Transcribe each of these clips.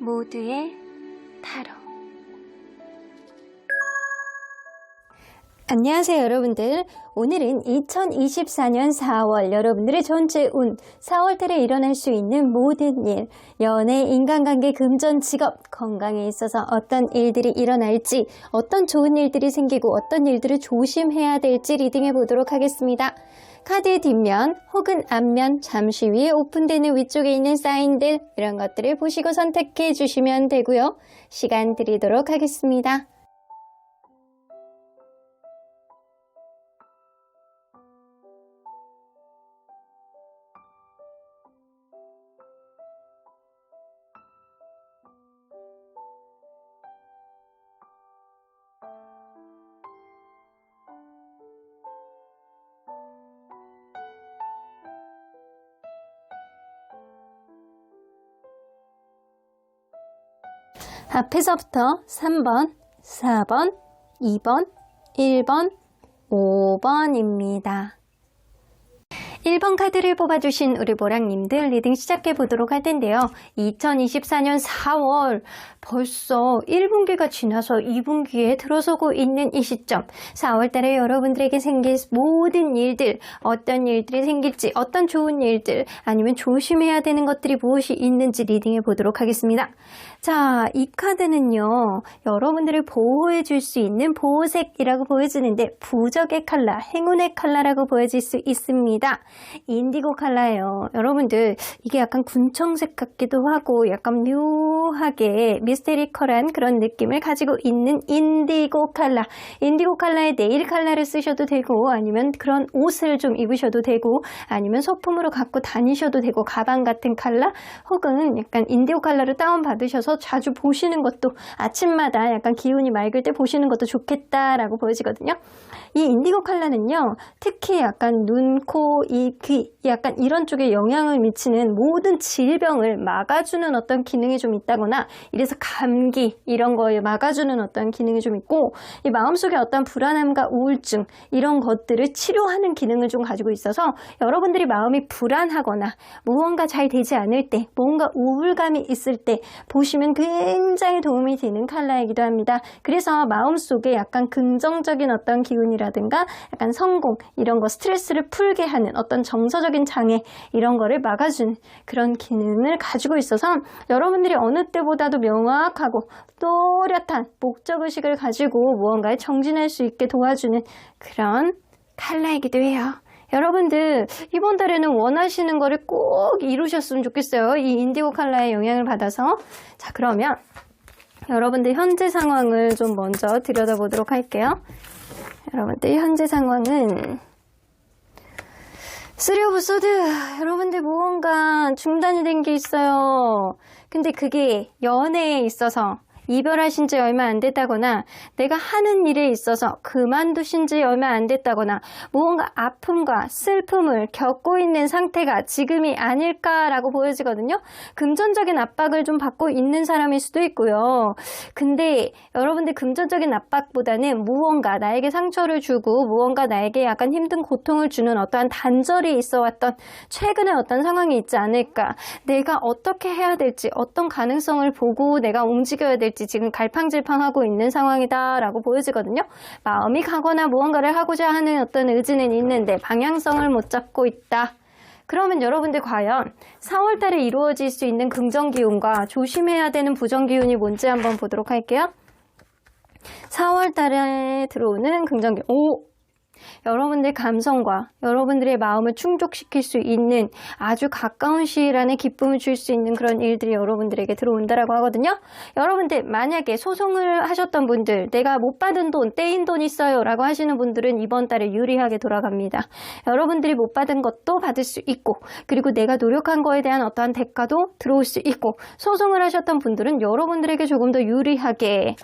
모두의 타로. 안녕하세요 여러분들. 오늘은 2024년 4월 여러분들의 전체 운, 4월달에 일어날 수 있는 모든 일, 연애, 인간관계, 금전, 직업, 건강에 있어서 어떤 일들이 일어날지, 어떤 좋은 일들이 생기고 어떤 일들을 조심해야 될지 리딩해 보도록 하겠습니다. 카드의 뒷면 혹은 앞면 잠시 위에 오픈되는 위쪽에 있는 사인들, 이런 것들을 보시고 선택해 주시면 되고요. 시간 드리도록 하겠습니다. 앞에서부터 3번, 4번, 2번, 1번, 5번입니다. 1번 카드를 뽑아주신 우리 보랑님들 리딩 시작해 보도록 할 텐데요. 2024년 4월 벌써 1분기가 지나서 2분기에 들어서고 있는 이 시점, 4월 달에 여러분들에게 생길 모든 일들, 어떤 일들이 생길지, 어떤 좋은 일들, 아니면 조심해야 되는 것들이 무엇이 있는지 리딩해 보도록 하겠습니다. 자, 이 카드는요, 여러분들을 보호해 줄 수 있는 보호색이라고 보여지는데 부적의 컬러, 행운의 컬러라고 보여질 수 있습니다. 인디고 컬러예요. 여러분들 이게 약간 군청색 같기도 하고 약간 묘하게 미스테리컬한 그런 느낌을 가지고 있는 인디고 컬러. 인디고 컬러의 네일 컬러를 쓰셔도 되고, 아니면 그런 옷을 좀 입으셔도 되고, 아니면 소품으로 갖고 다니셔도 되고, 가방 같은 컬러, 혹은 약간 인디고 컬러를 다운받으셔서 자주 보시는 것도, 아침마다 약간 기운이 맑을 때 보시는 것도 좋겠다라고 보여지거든요. 이 인디고 컬러는요, 특히 약간 눈, 코, 이, 귀, 약간 이런 쪽에 영향을 미치는 모든 질병을 막아주는 어떤 기능이 좀 있다거나, 이래서 감기 이런 거에 막아주는 어떤 기능이 좀 있고, 이 마음속에 어떤 불안함과 우울증 이런 것들을 치료하는 기능을 좀 가지고 있어서, 여러분들이 마음이 불안하거나 무언가 잘 되지 않을 때, 뭔가 우울감이 있을 때 보시면 굉장히 도움이 되는 컬러이기도 합니다. 그래서 마음속에 약간 긍정적인 어떤 기운이라든가 약간 성공 이런 거, 스트레스를 풀게 하는 어떤 정서적인 장애 이런 거를 막아주는 그런 기능을 가지고 있어서, 여러분들이 어느 때보다도 명확하고 또렷한 목적의식을 가지고 무언가에 정진할 수 있게 도와주는 그런 컬러이기도 해요. 여러분들 이번 달에는 원하시는 거를 꼭 이루셨으면 좋겠어요. 이 인디고 컬러의 영향을 받아서. 자, 그러면 여러분들 현재 상황을 좀 먼저 들여다보도록 할게요. 여러분들 현재 상황은 쓰리 오브 소드. 여러분들 무언가 중단이 된 게 있어요. 근데 그게 연애에 있어서 이별하신 지 얼마 안 됐다거나, 내가 하는 일에 있어서 그만두신 지 얼마 안 됐다거나, 무언가 아픔과 슬픔을 겪고 있는 상태가 지금이 아닐까라고 보여지거든요. 금전적인 압박을 좀 받고 있는 사람일 수도 있고요. 근데 여러분들 금전적인 압박보다는 무언가 나에게 상처를 주고 무언가 나에게 약간 힘든 고통을 주는 어떠한 단절이 있어 왔던 최근의 어떤 상황이 있지 않을까. 내가 어떻게 해야 될지, 어떤 가능성을 보고 내가 움직여야 될지 지금 갈팡질팡하고 있는 상황이다 라고 보여지거든요. 마음이 가거나 무언가를 하고자 하는 어떤 의지는 있는데 방향성을 못 잡고 있다. 그러면 여러분들 과연 4월 달에 이루어질 수 있는 긍정기운과 조심해야 되는 부정기운이 뭔지 한번 보도록 할게요. 4월 달에 들어오는 긍정기운. 여러분들 감성과 여러분들의 마음을 충족시킬 수 있는 아주 가까운 시일 안에 기쁨을 줄 수 있는 그런 일들이 여러분들에게 들어온다라고 하거든요. 여러분들 만약에 소송을 하셨던 분들, 내가 못 받은 돈, 떼인 돈 있어요 라고 하시는 분들은 이번 달에 유리하게 돌아갑니다. 여러분들이 못 받은 것도 받을 수 있고, 그리고 내가 노력한 거에 대한 어떠한 대가도 들어올 수 있고, 소송을 하셨던 분들은 여러분들에게 조금 더 유리하게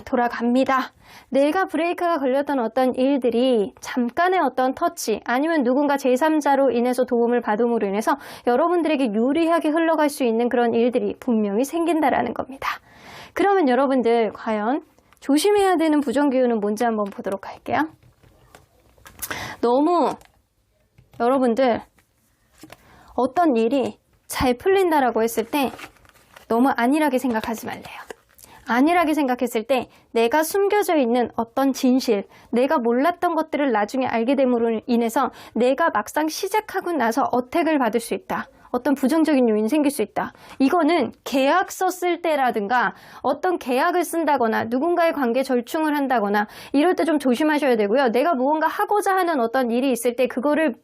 돌아갑니다. 내가 브레이크가 걸렸던 어떤 일들이 잠깐의 어떤 터치, 아니면 누군가 제3자로 인해서 도움을 받음으로 인해서 여러분들에게 유리하게 흘러갈 수 있는 그런 일들이 분명히 생긴다라는 겁니다. 그러면 여러분들 과연 조심해야 되는 부정기운은 뭔지 한번 보도록 할게요. 너무 여러분들 어떤 일이 잘 풀린다라고 했을 때 너무 안일하게 생각하지 말래요. 안일하게 생각했을 때 내가 숨겨져 있는 어떤 진실, 내가 몰랐던 것들을 나중에 알게 됨으로 인해서 내가 막상 시작하고 나서 어택을 받을 수 있다. 어떤 부정적인 요인이 생길 수 있다. 이거는 계약서 쓸 때라든가 어떤 계약을 쓴다거나 누군가의 관계 절충을 한다거나 이럴 때 좀 조심하셔야 되고요. 내가 무언가 하고자 하는 어떤 일이 있을 때 그거를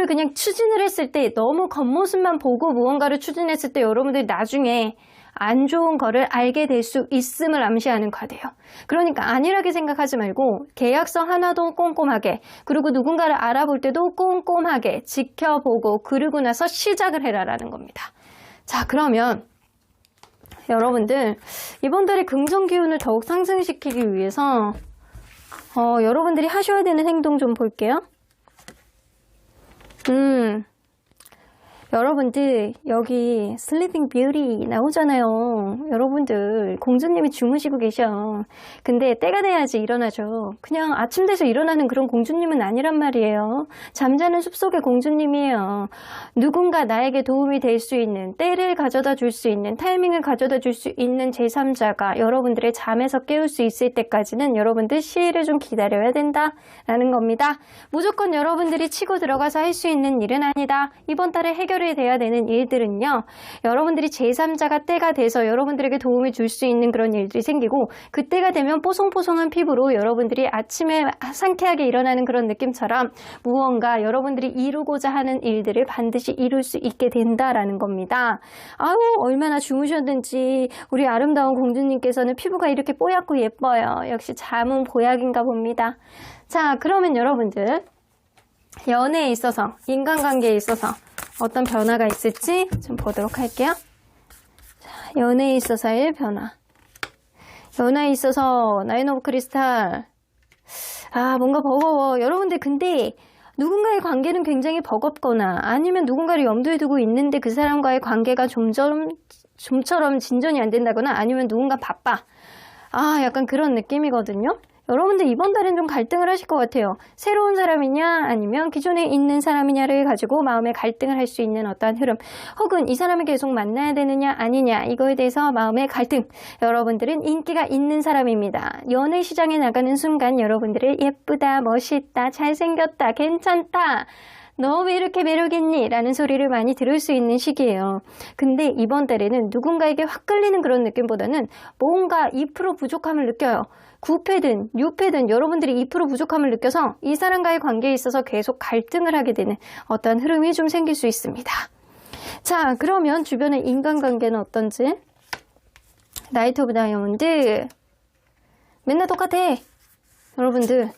그냥 추진을 했을 때 너무 겉모습만 보고 무언가를 추진했을 때 여러분들이 나중에 안 좋은 거를 알게 될 수 있음을 암시하는 카드예요. 그러니까 안일하게 생각하지 말고 계약서 하나도 꼼꼼하게, 그리고 누군가를 알아볼 때도 꼼꼼하게 지켜보고 그러고 나서 시작을 해라라는 겁니다. 자, 그러면 여러분들 이번 달에 긍정 기운을 더욱 상승시키기 위해서 여러분들이 하셔야 되는 행동 좀 볼게요. 여러분들 여기 슬리핑 뷰티 나오잖아요. 여러분들 공주님이 주무시고 계셔. 근데 때가 돼야지 일어나죠. 그냥 아침 돼서 일어나는 그런 공주님은 아니란 말이에요. 잠자는 숲속의 공주님이에요. 누군가 나에게 도움이 될 수 있는, 때를 가져다 줄 수 있는, 타이밍을 가져다 줄 수 있는 제3자가 여러분들의 잠에서 깨울 수 있을 때까지는 여러분들 시일을 좀 기다려야 된다라는 겁니다. 무조건 여러분들이 치고 들어가서 할 수 있는 일은 아니다. 이번 달에 해결 돼야 되는 일들은요, 여러분들이 제3자가 때가 돼서 여러분들에게 도움을 줄 수 있는 그런 일들이 생기고, 그때가 되면 뽀송뽀송한 피부로 여러분들이 아침에 상쾌하게 일어나는 그런 느낌처럼 무언가 여러분들이 이루고자 하는 일들을 반드시 이룰 수 있게 된다라는 겁니다. 아우, 얼마나 주무셨는지 우리 아름다운 공주님께서는 피부가 이렇게 뽀얗고 예뻐요. 역시 잠은 보약인가 봅니다. 자, 그러면 여러분들 연애에 있어서, 인간관계에 있어서 어떤 변화가 있을지 좀 보도록 할게요. 자, 연애에 있어서의 변화. 연애에 있어서 나인 오브 크리스탈. 뭔가 버거워. 여러분들 근데 누군가의 관계는 굉장히 버겁거나 아니면 누군가를 염두에 두고 있는데 그 사람과의 관계가 좀처럼 진전이 안 된다거나 아니면 누군가 바빠. 약간 그런 느낌이거든요. 여러분들 이번 달엔 좀 갈등을 하실 것 같아요. 새로운 사람이냐 아니면 기존에 있는 사람이냐를 가지고 마음의 갈등을 할 수 있는 어떠한 흐름, 혹은 이 사람을 계속 만나야 되느냐 아니냐, 이거에 대해서 마음의 갈등. 여러분들은 인기가 있는 사람입니다. 연애 시장에 나가는 순간 여러분들을 예쁘다, 멋있다, 잘생겼다, 괜찮다, 너 왜 이렇게 매력있니? 라는 소리를 많이 들을 수 있는 시기예요. 근데 이번 달에는 누군가에게 확 끌리는 그런 느낌보다는 뭔가 2% 부족함을 느껴요. 9패든 6패든 여러분들이 2% 부족함을 느껴서 이 사람과의 관계에 있어서 계속 갈등을 하게 되는 어떤 흐름이 좀 생길 수 있습니다. 자, 그러면 주변의 인간관계는 어떤지? 나이트 오브 다이아몬드. 맨날 똑같아. 여러분들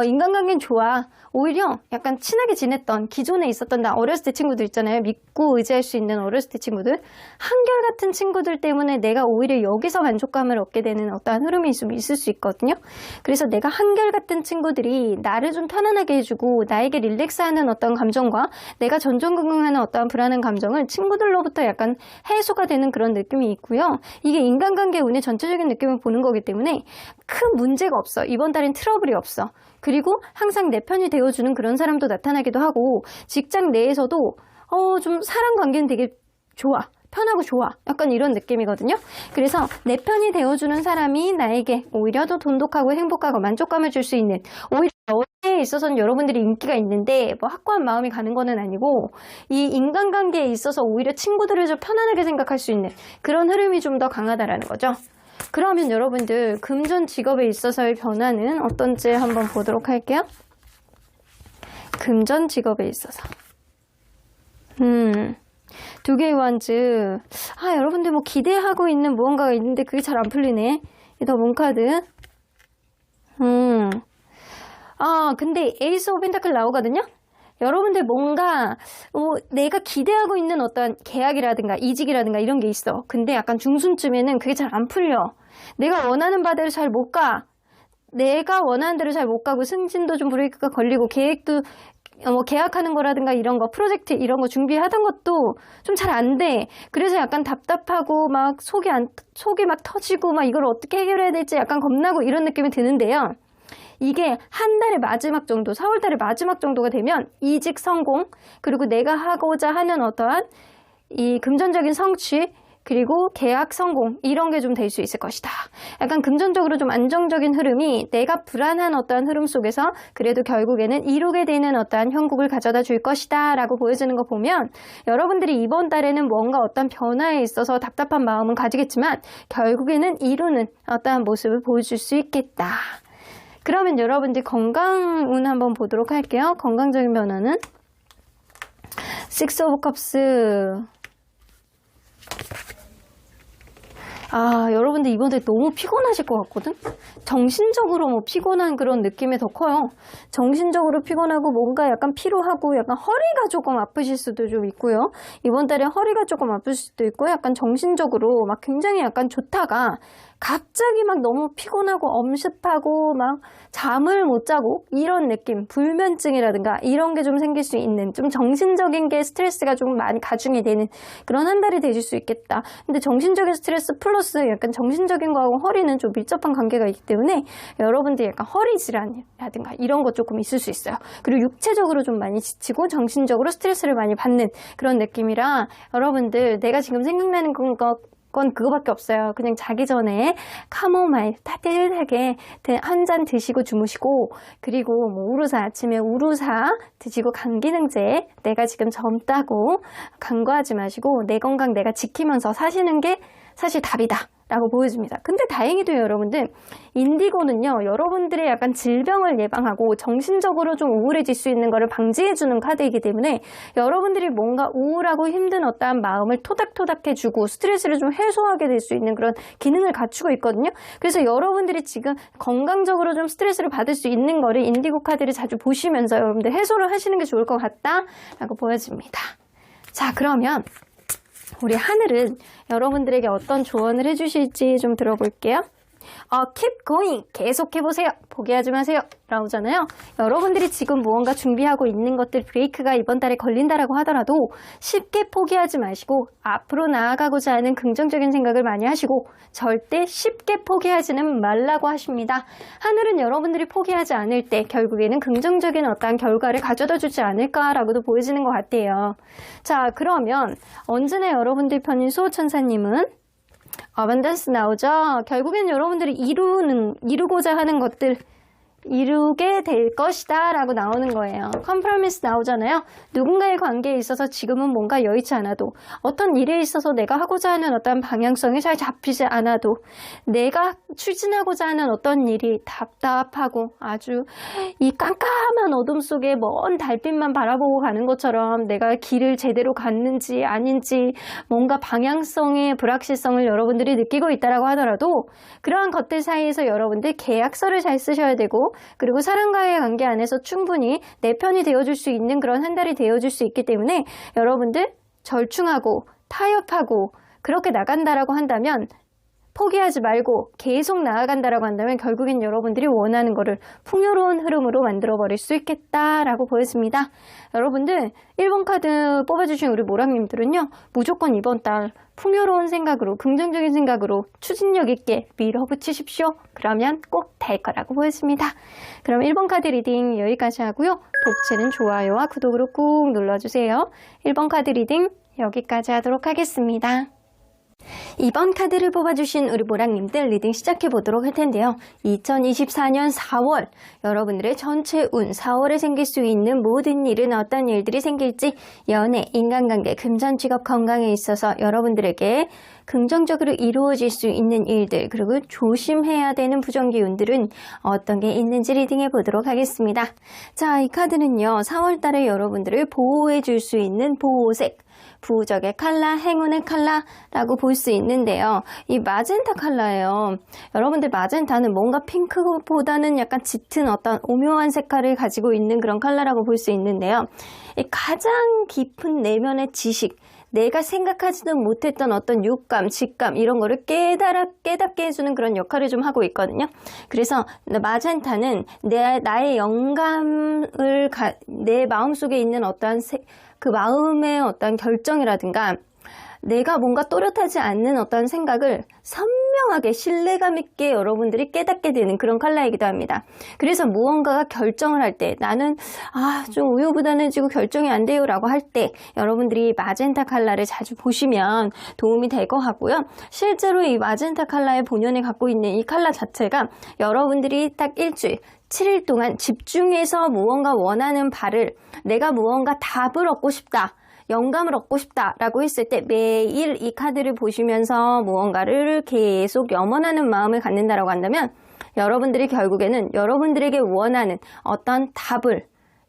인간관계는 좋아. 오히려 약간 친하게 지냈던, 기존에 있었던 나 어렸을 때 친구들 있잖아요. 믿고 의지할 수 있는 어렸을 때 친구들. 한결같은 친구들 때문에 내가 오히려 여기서 만족감을 얻게 되는 어떠한 흐름이 좀 있을 수 있거든요. 그래서 내가 한결같은 친구들이 나를 좀 편안하게 해주고 나에게 릴렉스하는 어떤 감정과 내가 전전긍긍하는 어떠한 불안한 감정을 친구들로부터 약간 해소가 되는 그런 느낌이 있고요. 이게 인간관계 운의 전체적인 느낌을 보는 거기 때문에 큰 문제가 없어. 이번 달엔 트러블이 없어. 그리고 항상 내 편이 되어주는 그런 사람도 나타나기도 하고, 직장 내에서도 좀 사람 관계는 되게 좋아. 편하고 좋아. 약간 이런 느낌이거든요. 그래서 내 편이 되어주는 사람이 나에게 오히려 더 돈독하고 행복하고 만족감을 줄 수 있는, 오히려 연애에 있어서는 여러분들이 인기가 있는데 뭐 확고한 마음이 가는 거는 아니고, 이 인간관계에 있어서 오히려 친구들을 좀 편안하게 생각할 수 있는 그런 흐름이 좀 더 강하다라는 거죠. 그러면 여러분들 금전 직업에 있어서의 변화는 어떤지 한번 보도록 할게요. 금전 직업에 있어서 두 개의 wands. 여러분들 뭐 기대하고 있는 무언가가 있는데 그게 잘 안 풀리네. 더 문카드. 근데 에이스 오브 펜타클 나오거든요. 여러분들 뭔가 내가 기대하고 있는 어떤 계약이라든가 이직이라든가 이런 게 있어. 근데 약간 중순쯤에는 그게 잘 안 풀려. 내가 원하는 바대로 잘 못 가. 내가 원하는 대로 잘 못 가고 승진도 좀 브레이크가 걸리고 계획도 계약하는 거라든가 이런 거, 프로젝트 이런 거 준비하던 것도 좀 잘 안 돼. 그래서 약간 답답하고 막 속이 막 터지고 막 이걸 어떻게 해결해야 될지 약간 겁나고 이런 느낌이 드는데요. 이게 한 달의 마지막 정도, 4월 달의 마지막 정도가 되면 이직 성공, 그리고 내가 하고자 하는 어떠한 이 금전적인 성취, 그리고 계약 성공, 이런 게 좀 될 수 있을 것이다. 약간 금전적으로 좀 안정적인 흐름이 내가 불안한 어떠한 흐름 속에서 그래도 결국에는 이루게 되는 어떠한 형국을 가져다 줄 것이다 라고 보여지는 거 보면, 여러분들이 이번 달에는 뭔가 어떤 변화에 있어서 답답한 마음은 가지겠지만 결국에는 이루는 어떠한 모습을 보여줄 수 있겠다. 그러면 여러분들 건강운 한번 보도록 할게요. 건강적인 변화는 식스 오브 컵스. 여러분들 이번에 너무 피곤하실 것 같거든? 정신적으로 뭐 피곤한 그런 느낌이 더 커요. 정신적으로 피곤하고 뭔가 약간 피로하고 약간 허리가 조금 아프실 수도 좀 있고요. 이번 달에 허리가 조금 아플 수도 있고 약간 정신적으로 막 굉장히 약간 좋다가 갑자기 막 너무 피곤하고 엄습하고 막 잠을 못 자고 이런 느낌, 불면증이라든가 이런 게 좀 생길 수 있는, 좀 정신적인 게 스트레스가 좀 많이 가중이 되는 그런 한 달이 되실 수 있겠다. 근데 정신적인 스트레스 플러스 약간 정신적인 거하고 허리는 좀 밀접한 관계가 있기 때문에 여러분들 약간 허리 질환이라든가 이런 거 조금 있을 수 있어요. 그리고 육체적으로 좀 많이 지치고 정신적으로 스트레스를 많이 받는 그런 느낌이라, 여러분들 내가 지금 생각나는 건 그거밖에 없어요. 그냥 자기 전에 카모마일 따뜻하게 한 잔 드시고 주무시고, 그리고 뭐 우루사, 아침에 우루사 드시고 감기능제, 내가 지금 젊다고 간과하지 마시고 내 건강 내가 지키면서 사시는 게 사실 답이다 라고 보여줍니다. 근데 다행히도 여러분들, 인디고는요, 여러분들의 약간 질병을 예방하고 정신적으로 좀 우울해질 수 있는 거를 방지해주는 카드이기 때문에 여러분들이 뭔가 우울하고 힘든 어떠한 마음을 토닥토닥 해주고 스트레스를 좀 해소하게 될 수 있는 그런 기능을 갖추고 있거든요. 그래서 여러분들이 지금 건강적으로 좀 스트레스를 받을 수 있는 거를 인디고 카드를 자주 보시면서 여러분들 해소를 하시는 게 좋을 것 같다 라고 보여집니다. 자, 그러면 우리 하늘은 여러분들에게 어떤 조언을 해주실지 좀 들어볼게요. keep going. 계속해보세요. 포기하지 마세요. 나오잖아요. 여러분들이 지금 무언가 준비하고 있는 것들 브레이크가 이번 달에 걸린다라고 하더라도 쉽게 포기하지 마시고 앞으로 나아가고자 하는 긍정적인 생각을 많이 하시고 절대 쉽게 포기하지는 말라고 하십니다. 하늘은 여러분들이 포기하지 않을 때 결국에는 긍정적인 어떠한 결과를 가져다 주지 않을까라고도 보여지는 것 같아요. 자, 그러면 언제나 여러분들 편인 수호천사님은 어반던스 나오죠. 결국엔 여러분들이 이루고자 하는 것들 이루게 될 것이다 라고 나오는 거예요. 컴프로미스 나오잖아요. 누군가의 관계에 있어서 지금은 뭔가 여의치 않아도, 어떤 일에 있어서 내가 하고자 하는 어떤 방향성이 잘 잡히지 않아도, 내가 추진하고자 하는 어떤 일이 답답하고 아주 이 깜깜한 어둠 속에 먼 달빛만 바라보고 가는 것처럼 내가 길을 제대로 갔는지 아닌지 뭔가 방향성의 불확실성을 여러분들이 느끼고 있다라고 하더라도, 그러한 것들 사이에서 여러분들 계약서를 잘 쓰셔야 되고, 그리고 사람과의 관계 안에서 충분히 내 편이 되어줄 수 있는 그런 한 달이 되어줄 수 있기 때문에 여러분들 절충하고 타협하고 그렇게 나간다라고 한다면, 포기하지 말고 계속 나아간다라고 한다면 결국엔 여러분들이 원하는 거를 풍요로운 흐름으로 만들어버릴 수 있겠다라고 보여집니다. 여러분들 1번 카드 뽑아주신 우리 모랑님들은요, 무조건 이번 달 풍요로운 생각으로, 긍정적인 생각으로 추진력 있게 밀어붙이십시오. 그러면 꼭 될 거라고 보여집니다. 그럼 1번 카드 리딩 여기까지 하고요. 독채는 좋아요와 구독으로 꾹 눌러주세요. 1번 카드 리딩 여기까지 하도록 하겠습니다. 2번 카드를 뽑아주신 우리 모랑님들 리딩 시작해보도록 할 텐데요. 2024년 4월 여러분들의 전체 운, 4월에 생길 수 있는 모든 일은 어떤 일들이 생길지, 연애, 인간관계, 금전, 직업, 건강에 있어서 여러분들에게 긍정적으로 이루어질 수 있는 일들, 그리고 조심해야 되는 부정기운들은 어떤 게 있는지 리딩해보도록 하겠습니다. 자, 이 카드는요, 4월 달에 여러분들을 보호해 줄 수 있는 보호색, 부적의 컬러, 행운의 컬러라고 볼 수 있는데요. 이 마젠타 컬러예요. 여러분들 마젠타는 뭔가 핑크보다는 약간 짙은 어떤 오묘한 색깔을 가지고 있는 그런 컬러라고 볼 수 있는데요. 이 가장 깊은 내면의 지식, 내가 생각하지도 못했던 어떤 육감, 직감 이런 거를 깨닫게 해주는 그런 역할을 좀 하고 있거든요. 그래서 마젠타는 나의 영감을 내 마음속에 있는 어떠한 그 마음의 어떤 결정이라든가 내가 뭔가 또렷하지 않는 어떤 생각을 선명하게 신뢰감 있게 여러분들이 깨닫게 되는 그런 컬러이기도 합니다. 그래서 무언가가 결정을 할 때 나는 좀 우유부단해지고 결정이 안 돼요 라고 할 때 여러분들이 마젠타 컬러를 자주 보시면 도움이 될 것 같고요. 실제로 이 마젠타 컬러의 본연에 갖고 있는 이 컬러 자체가 여러분들이 딱 일주일 7일 동안 집중해서 무언가 원하는 바를 내가 무언가 답을 얻고 싶다. 영감을 얻고 싶다라고 했을 때 매일 이 카드를 보시면서 무언가를 계속 염원하는 마음을 갖는다라고 한다면 여러분들이 결국에는 여러분들에게 원하는 어떤 답을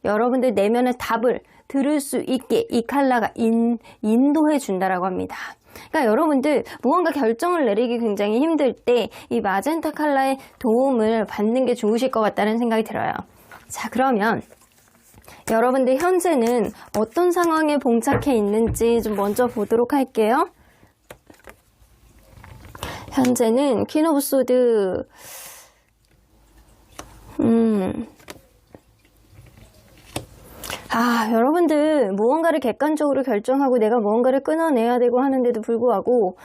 여러분들 내면의 답을 들을 수 있게 이 컬러가 인도해 준다라고 합니다. 그러니까 여러분들 무언가 결정을 내리기 굉장히 힘들 때 이 마젠타 컬러의 도움을 받는 게 좋으실 것 같다는 생각이 들어요. 자, 그러면 여러분들 현재는 어떤 상황에 봉착해 있는지 좀 먼저 보도록 할게요. 현재는 퀸 오브 소드 여러분들 무언가를 객관적으로 결정하고 내가 무언가를 끊어내야 되고 하는데도 불구하고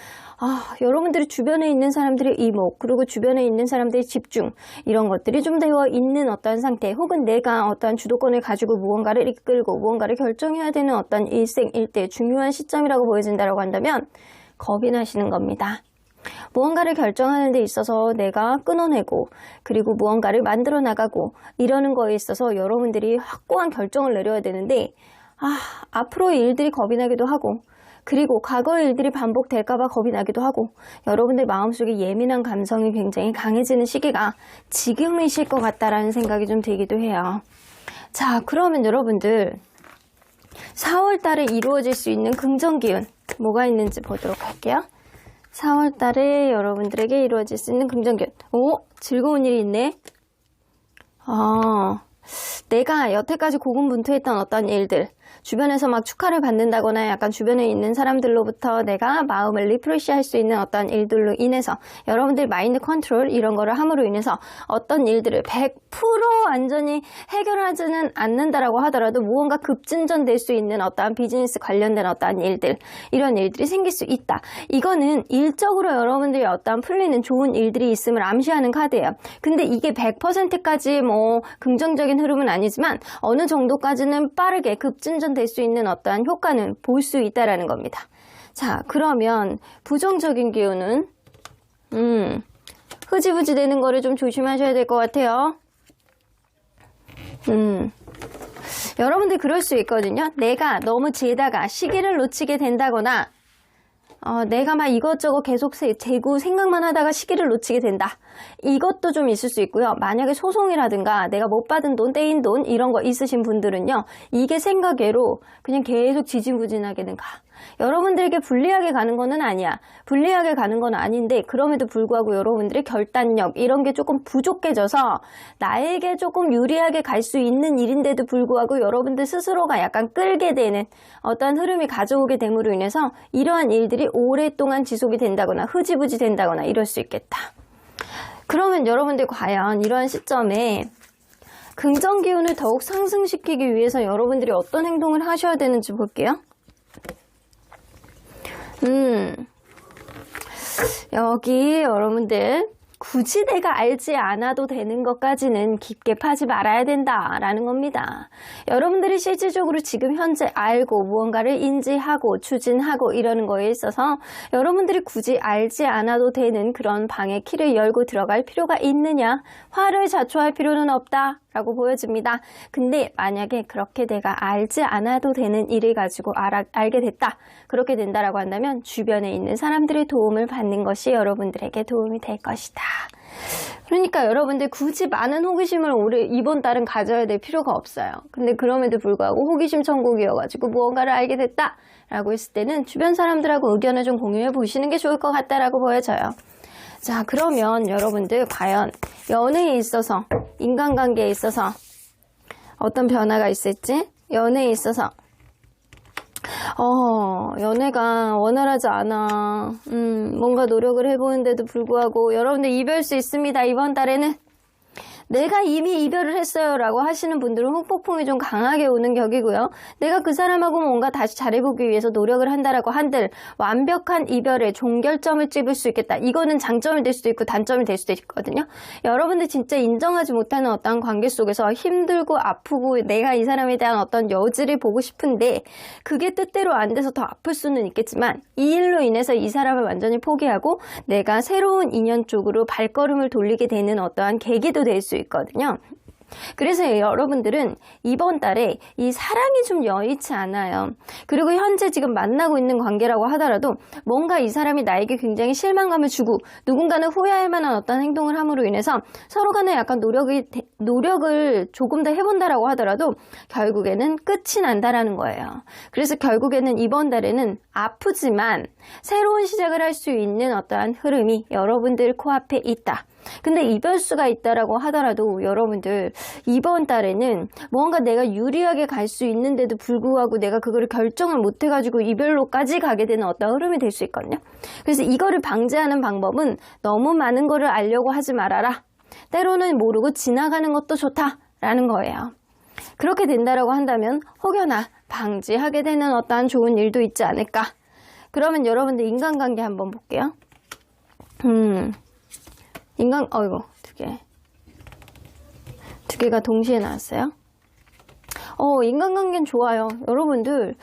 여러분들이 주변에 있는 사람들의 이목 그리고 주변에 있는 사람들의 집중 이런 것들이 좀 되어 있는 어떤 상태 혹은 내가 어떤 주도권을 가지고 무언가를 이끌고 무언가를 결정해야 되는 어떤 일생일대 중요한 시점이라고 보여진다고 한다면 겁이 나시는 겁니다. 무언가를 결정하는 데 있어서 내가 끊어내고 그리고 무언가를 만들어 나가고 이러는 거에 있어서 여러분들이 확고한 결정을 내려야 되는데 앞으로의 일들이 겁이 나기도 하고 그리고 과거의 일들이 반복될까봐 겁이 나기도 하고 여러분들 마음속에 예민한 감성이 굉장히 강해지는 시기가 지금이실 것 같다라는 생각이 좀 들기도 해요. 자, 그러면 여러분들 4월 달에 이루어질 수 있는 긍정 기운 뭐가 있는지 보도록 할게요. 4월 달에 여러분들에게 이루어질 수 있는 긍정 기운. 즐거운 일이 있네. 내가 여태까지 고군분투했던 어떤 일들 주변에서 막 축하를 받는다거나 약간 주변에 있는 사람들로부터 내가 마음을 리프레시할 수 있는 어떤 일들로 인해서 여러분들 마인드 컨트롤 이런 거를 함으로 인해서 어떤 일들을 100% 완전히 해결하지는 않는다라고 하더라도 무언가 급진전될 수 있는 어떠한 비즈니스 관련된 어떠한 일들 이런 일들이 생길 수 있다. 이거는 일적으로 여러분들이 어떠한 풀리는 좋은 일들이 있음을 암시하는 카드예요. 근데 이게 100%까지 긍정적인 흐름은 아니지만 어느 정도까지는 빠르게 급진전될 수 있는 어떠한 효과는 볼 수 있다라는 겁니다. 자, 그러면 부정적인 기운은 흐지부지 되는 거를 좀 조심하셔야 될 것 같아요. 여러분들 그럴 수 있거든요. 내가 너무 재다가 시기를 놓치게 된다거나 내가 막 이것저것 계속 재고 생각만 하다가 시기를 놓치게 된다. 이것도 좀 있을 수 있고요. 만약에 소송이라든가 내가 못 받은 돈, 떼인 돈 이런 거 있으신 분들은요. 이게 생각외로 그냥 계속 지지부진하게는 가. 여러분들에게 불리하게 가는 거는 아니야. 불리하게 가는 건 아닌데 그럼에도 불구하고 여러분들의 결단력 이런 게 조금 부족해져서 나에게 조금 유리하게 갈 수 있는 일인데도 불구하고 여러분들 스스로가 약간 끌게 되는 어떤 흐름이 가져오게 됨으로 인해서 이러한 일들이 오랫동안 지속이 된다거나 흐지부지 된다거나 이럴 수 있겠다. 그러면 여러분들 과연 이러한 시점에 긍정 기운을 더욱 상승시키기 위해서 여러분들이 어떤 행동을 하셔야 되는지 볼게요. 여기 여러분들 굳이 내가 알지 않아도 되는 것까지는 깊게 파지 말아야 된다라는 겁니다. 여러분들이 실질적으로 지금 현재 알고 무언가를 인지하고 추진하고 이러는 거에 있어서 여러분들이 굳이 알지 않아도 되는 그런 방의 키를 열고 들어갈 필요가 있느냐? 화를 자초할 필요는 없다. 라고 보여집니다. 근데 만약에 그렇게 내가 알지 않아도 되는 일을 가지고 알게 됐다. 그렇게 된다라고 한다면 주변에 있는 사람들의 도움을 받는 것이 여러분들에게 도움이 될 것이다. 그러니까 여러분들 굳이 많은 호기심을 이번 달은 가져야 될 필요가 없어요. 근데 그럼에도 불구하고 호기심 천국이어가지고 무언가를 알게 됐다. 라고 했을 때는 주변 사람들하고 의견을 좀 공유해 보시는 게 좋을 것 같다라고 보여져요. 자, 그러면 여러분들 과연 연애에 있어서 인간관계에 있어서 어떤 변화가 있을지 연애에 있어서 연애가 원활하지 않아. 뭔가 노력을 해보는데도 불구하고 여러분들 이별수 있습니다. 이번 달에는 내가 이미 이별을 했어요 라고 하시는 분들은 후폭풍이 좀 강하게 오는 격이고요. 내가 그 사람하고 뭔가 다시 잘해보기 위해서 노력을 한다라고 한들 완벽한 이별의 종결점을 찍을 수 있겠다. 이거는 장점이 될 수도 있고 단점이 될 수도 있거든요. 여러분들 진짜 인정하지 못하는 어떤 관계 속에서 힘들고 아프고 내가 이 사람에 대한 어떤 여지를 보고 싶은데 그게 뜻대로 안 돼서 더 아플 수는 있겠지만 이 일로 인해서 이 사람을 완전히 포기하고 내가 새로운 인연 쪽으로 발걸음을 돌리게 되는 어떠한 계기도 될 수 있거든요. 그래서 여러분들은 이번 달에 이 사랑이 좀 여의치 않아요. 그리고 현재 지금 만나고 있는 관계라고 하더라도 뭔가 이 사람이 나에게 굉장히 실망감을 주고 누군가는 후회할 만한 어떤 행동을 함으로 인해서 서로 간에 약간 노력을 조금 더 해본다라고 하더라도 결국에는 끝이 난다라는 거예요. 그래서 결국에는 이번 달에는 아프지만 새로운 시작을 할 수 있는 어떠한 흐름이 여러분들 코앞에 있다. 근데 이별수가 있다라고 하더라도 여러분들 이번 달에는 뭔가 내가 유리하게 갈 수 있는데도 불구하고 내가 그거를 결정을 못 해가지고 이별로까지 가게 되는 어떤 흐름이 될 수 있거든요. 그래서 이거를 방지하는 방법은 너무 많은 거를 알려고 하지 말아라. 때로는 모르고 지나가는 것도 좋다라는 거예요. 그렇게 된다라고 한다면 혹여나 방지하게 되는 어떠한 좋은 일도 있지 않을까. 그러면 여러분들 인간관계 한번 볼게요. 두 개가 동시에 나왔어요. 인간관계는 좋아요. 여러분들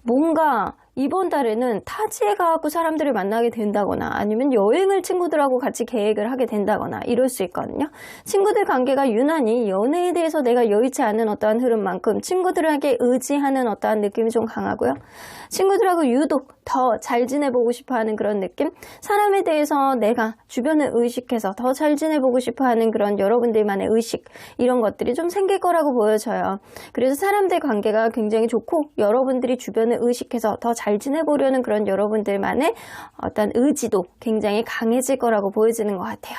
뭔가 이번 달에는 타지에 가고 사람들을 만나게 된다거나 아니면 여행을 친구들하고 같이 계획을 하게 된다거나 이럴 수 있거든요. 친구들 관계가 유난히 연애에 대해서 내가 여의치 않은 어떠한 흐름만큼 친구들에게 의지하는 어떠한 느낌이 좀 강하고요. 친구들하고 유독 더 잘 지내보고 싶어하는 그런 느낌? 사람에 대해서 내가 주변을 의식해서 더 잘 지내보고 싶어하는 그런 여러분들만의 의식 이런 것들이 좀 생길 거라고 보여져요. 그래서 사람들 관계가 굉장히 좋고 여러분들이 주변을 의식해서 더 잘 지내보려는 그런 여러분들만의 어떤 의지도 굉장히 강해질 거라고 보여지는 것 같아요.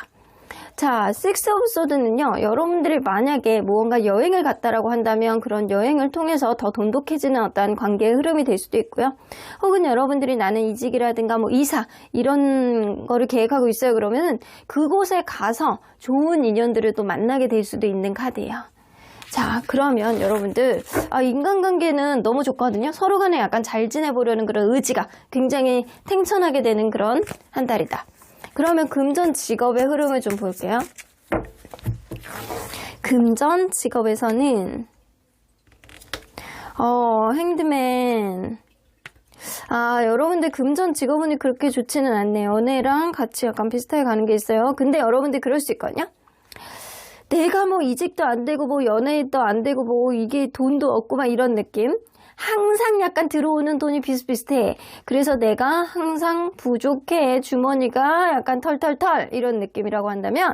자, 식스 오브 소드는요, 여러분들이 만약에 무언가 여행을 갔다라고 한다면 그런 여행을 통해서 더 돈독해지는 어떤 관계의 흐름이 될 수도 있고요. 혹은 여러분들이 나는 이직이라든가 뭐 이사 이런 거를 계획하고 있어요. 그러면 그곳에 가서 좋은 인연들을 또 만나게 될 수도 있는 카드예요. 자, 그러면 여러분들 인간관계는 너무 좋거든요. 서로 간에 약간 잘 지내보려는 그런 의지가 굉장히 탱천하게 되는 그런 한 달이다. 그러면 금전 직업의 흐름을 좀 볼게요. 금전 직업에서는 핸드맨 여러분들 금전 직업운이 그렇게 좋지는 않네요. 연애랑 같이 약간 비슷하게 가는 게 있어요. 근데 여러분들 그럴 수 있거든요. 내가 뭐 이직도 안 되고 뭐 연애도 안 되고 뭐 이게 돈도 없고 막 이런 느낌. 항상 약간 들어오는 돈이 비슷비슷해. 그래서 내가 항상 부족해. 주머니가 약간 털털털 이런 느낌이라고 한다면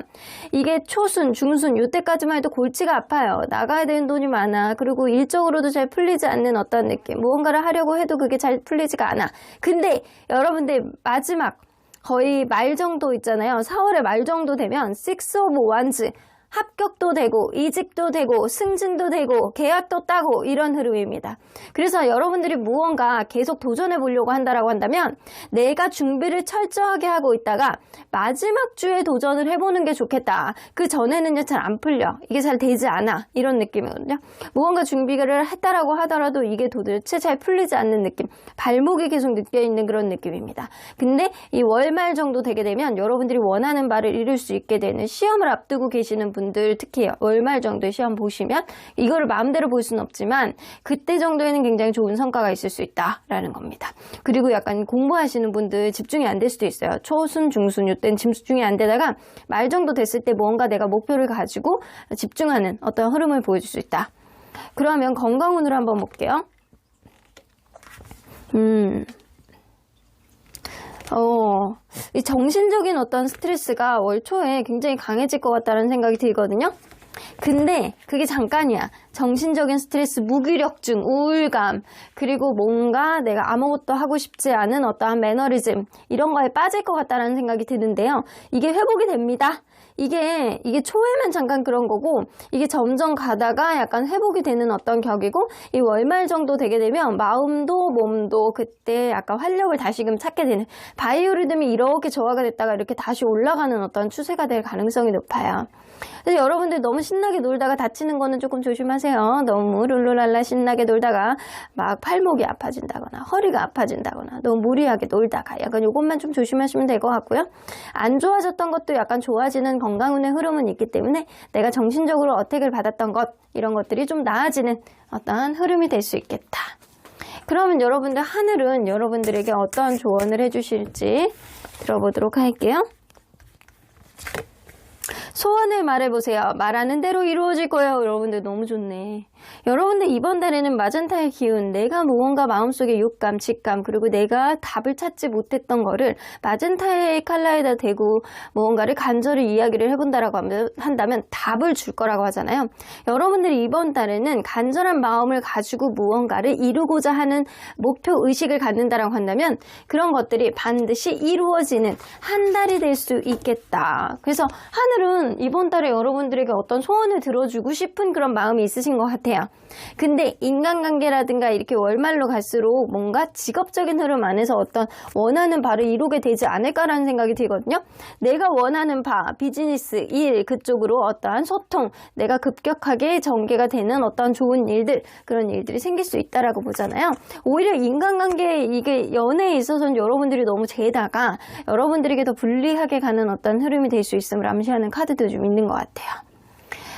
이게 초순, 중순 이때까지만 해도 골치가 아파요. 나가야 되는 돈이 많아. 그리고 일적으로도 잘 풀리지 않는 어떤 느낌. 무언가를 하려고 해도 그게 잘 풀리지가 않아. 근데 여러분들 마지막 거의 말 정도 있잖아요. 4월의 말 정도 되면 Six of Wands 합격도 되고 이직도 되고 승진도 되고 계약도 따고 이런 흐름입니다. 그래서 여러분들이 무언가 계속 도전해 보려고 한다라고 한다면 내가 준비를 철저하게 하고 있다가 마지막 주에 도전을 해보는 게 좋겠다. 그 전에는요 잘 안 풀려. 이게 잘 되지 않아. 이런 느낌이거든요. 무언가 준비를 했다라고 하더라도 이게 도대체 잘 풀리지 않는 느낌. 발목이 계속 느껴있는 그런 느낌입니다. 근데 이 월말 정도 되게 되면 여러분들이 원하는 바를 이룰 수 있게 되는 시험을 앞두고 계시는 분들 특히 월말 정도의 시험 보시면 이거를 마음대로 볼 수는 없지만 그때 정도에는 굉장히 좋은 성과가 있을 수 있다라는 겁니다. 그리고 약간 공부하시는 분들 집중이 안 될 수도 있어요. 초순, 중순 이때는 집중이 안 되다가 말 정도 됐을 때 뭔가 내가 목표를 가지고 집중하는 어떤 흐름을 보여줄 수 있다. 그러면 건강운으로 한번 볼게요. 이 정신적인 어떤 스트레스가 월 초에 굉장히 강해질 것 같다는 생각이 들거든요. 근데 그게 잠깐이야. 정신적인 스트레스, 무기력증, 우울감, 그리고 뭔가 내가 아무것도 하고 싶지 않은 어떠한 매너리즘 이런 거에 빠질 것 같다는 생각이 드는데요. 이게 회복이 됩니다. 이게 초에만 잠깐 그런 거고 이게 점점 가다가 약간 회복이 되는 어떤 격이고 이 월말 정도 되게 되면 마음도 몸도 그때 약간 활력을 다시금 찾게 되는 바이오리듬이 이렇게 저하가 됐다가 이렇게 다시 올라가는 어떤 추세가 될 가능성이 높아요. 그래서 여러분들 너무 신나게 놀다가 다치는 거는 조금 조심하세요. 너무 룰루랄라 신나게 놀다가 막 팔목이 아파진다거나 허리가 아파진다거나 너무 무리하게 놀다가 약간 요것만 좀 조심하시면 될 것 같고요. 안 좋아졌던 것도 약간 좋아지는 건강운의 흐름은 있기 때문에 내가 정신적으로 어택을 받았던 것 이런 것들이 좀 나아지는 어떤 흐름이 될 수 있겠다. 그러면 여러분들 하늘은 여러분들에게 어떤 조언을 해주실지 들어보도록 할게요. 소원을 말해보세요. 말하는 대로 이루어질 거예요. 여러분들 너무 좋네. 여러분들 이번 달에는 마젠타의 기운, 내가 무언가 마음속에 육감, 직감, 그리고 내가 답을 찾지 못했던 거를 마젠타의 컬러에다 대고 무언가를 간절히 이야기를 해본다라고 한다면 답을 줄 거라고 하잖아요. 여러분들이 이번 달에는 간절한 마음을 가지고 무언가를 이루고자 하는 목표 의식을 갖는다라고 한다면 그런 것들이 반드시 이루어지는 한 달이 될 수 있겠다. 그래서 하늘은 이번 달에 여러분들에게 어떤 소원을 들어주고 싶은 그런 마음이 있으신 것 같아요. 근데 인간관계라든가 이렇게 월말로 갈수록 뭔가 직업적인 흐름 안에서 어떤 원하는 바를 이루게 되지 않을까라는 생각이 들거든요. 내가 원하는 바, 비즈니스, 일 그쪽으로 어떠한 소통, 내가 급격하게 전개가 되는 어떤 좋은 일들, 그런 일들이 생길 수 있다라고 보잖아요. 오히려 인간관계 이게 연애에 있어서는 여러분들이 너무 재다가 여러분들에게 더 불리하게 가는 어떤 흐름이 될 수 있음을 암시하는 카드도 좀 있는 것 같아요.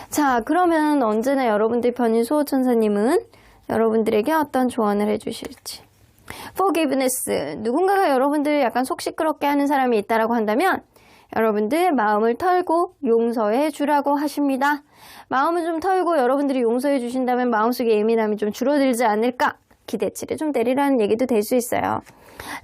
자, 그러면 언제나 여러분들 편인 수호천사님은 여러분들에게 어떤 조언을 해주실지. Forgiveness. 누군가가 여러분들을 약간 속 시끄럽게 하는 사람이 있다라고 한다면 여러분들 마음을 털고 용서해 주라고 하십니다. 마음을 좀 털고 여러분들이 용서해 주신다면 마음속의 예민함이 좀 줄어들지 않을까? 기대치를 좀 내리라는 얘기도 될 수 있어요.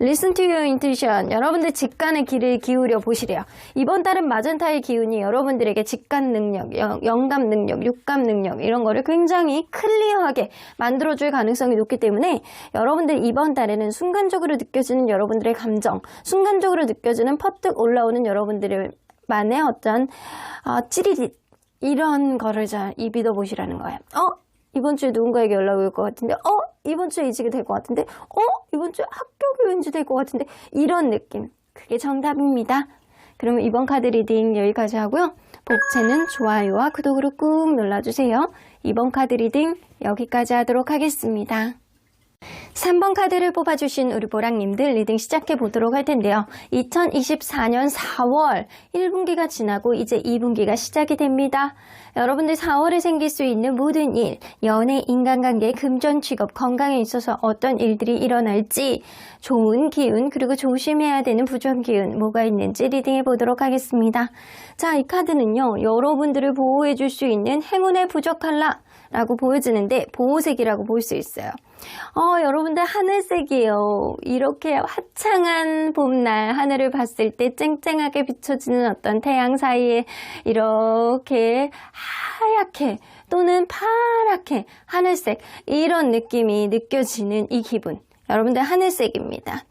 Listen to your intuition. 여러분들 직관의 귀를 기울여 보시래요. 이번 달은 마젠타의 기운이 여러분들에게 직관 능력, 영감 능력, 육감 능력 이런 거를 굉장히 클리어하게 만들어줄 가능성이 높기 때문에 여러분들 이번 달에는 순간적으로 느껴지는 여러분들의 감정, 순간적으로 느껴지는 퍼뜩 올라오는 여러분들만의 어떤 찌릿 이런 거를 잘 입이더 보시라는 거예요. 이번 주에 누군가에게 연락이 올 것 같은데 이번 주에 이직이 될 것 같은데 이번 주에 합격이 왠지 될 것 같은데 이런 느낌 그게 정답입니다. 그러면 이번 카드 리딩 여기까지 하고요. 복채는 좋아요와 구독으로 꾹 눌러주세요. 이번 카드 리딩 여기까지 하도록 하겠습니다. 3번 카드를 뽑아주신 우리 보랑님들 리딩 시작해 보도록 할 텐데요. 2024년 4월 1분기가 지나고 이제 2분기가 시작이 됩니다. 여러분들 4월에 생길 수 있는 모든 일, 연애, 인간관계, 금전, 직업, 건강에 있어서 어떤 일들이 일어날지 좋은 기운 그리고 조심해야 되는 부정 기운 뭐가 있는지 리딩해 보도록 하겠습니다. 자, 이 카드는요. 여러분들을 보호해 줄 수 있는 행운의 부적 컬러 라고 보여지는데 보호색이라고 볼 수 있어요. 여러분들 하늘색이에요. 이렇게 화창한 봄날 하늘을 봤을 때 쨍쨍하게 비춰지는 어떤 태양 사이에 이렇게 하얗게 또는 파랗게 하늘색 이런 느낌이 느껴지는 이 기분. 여러분들 하늘색입니다.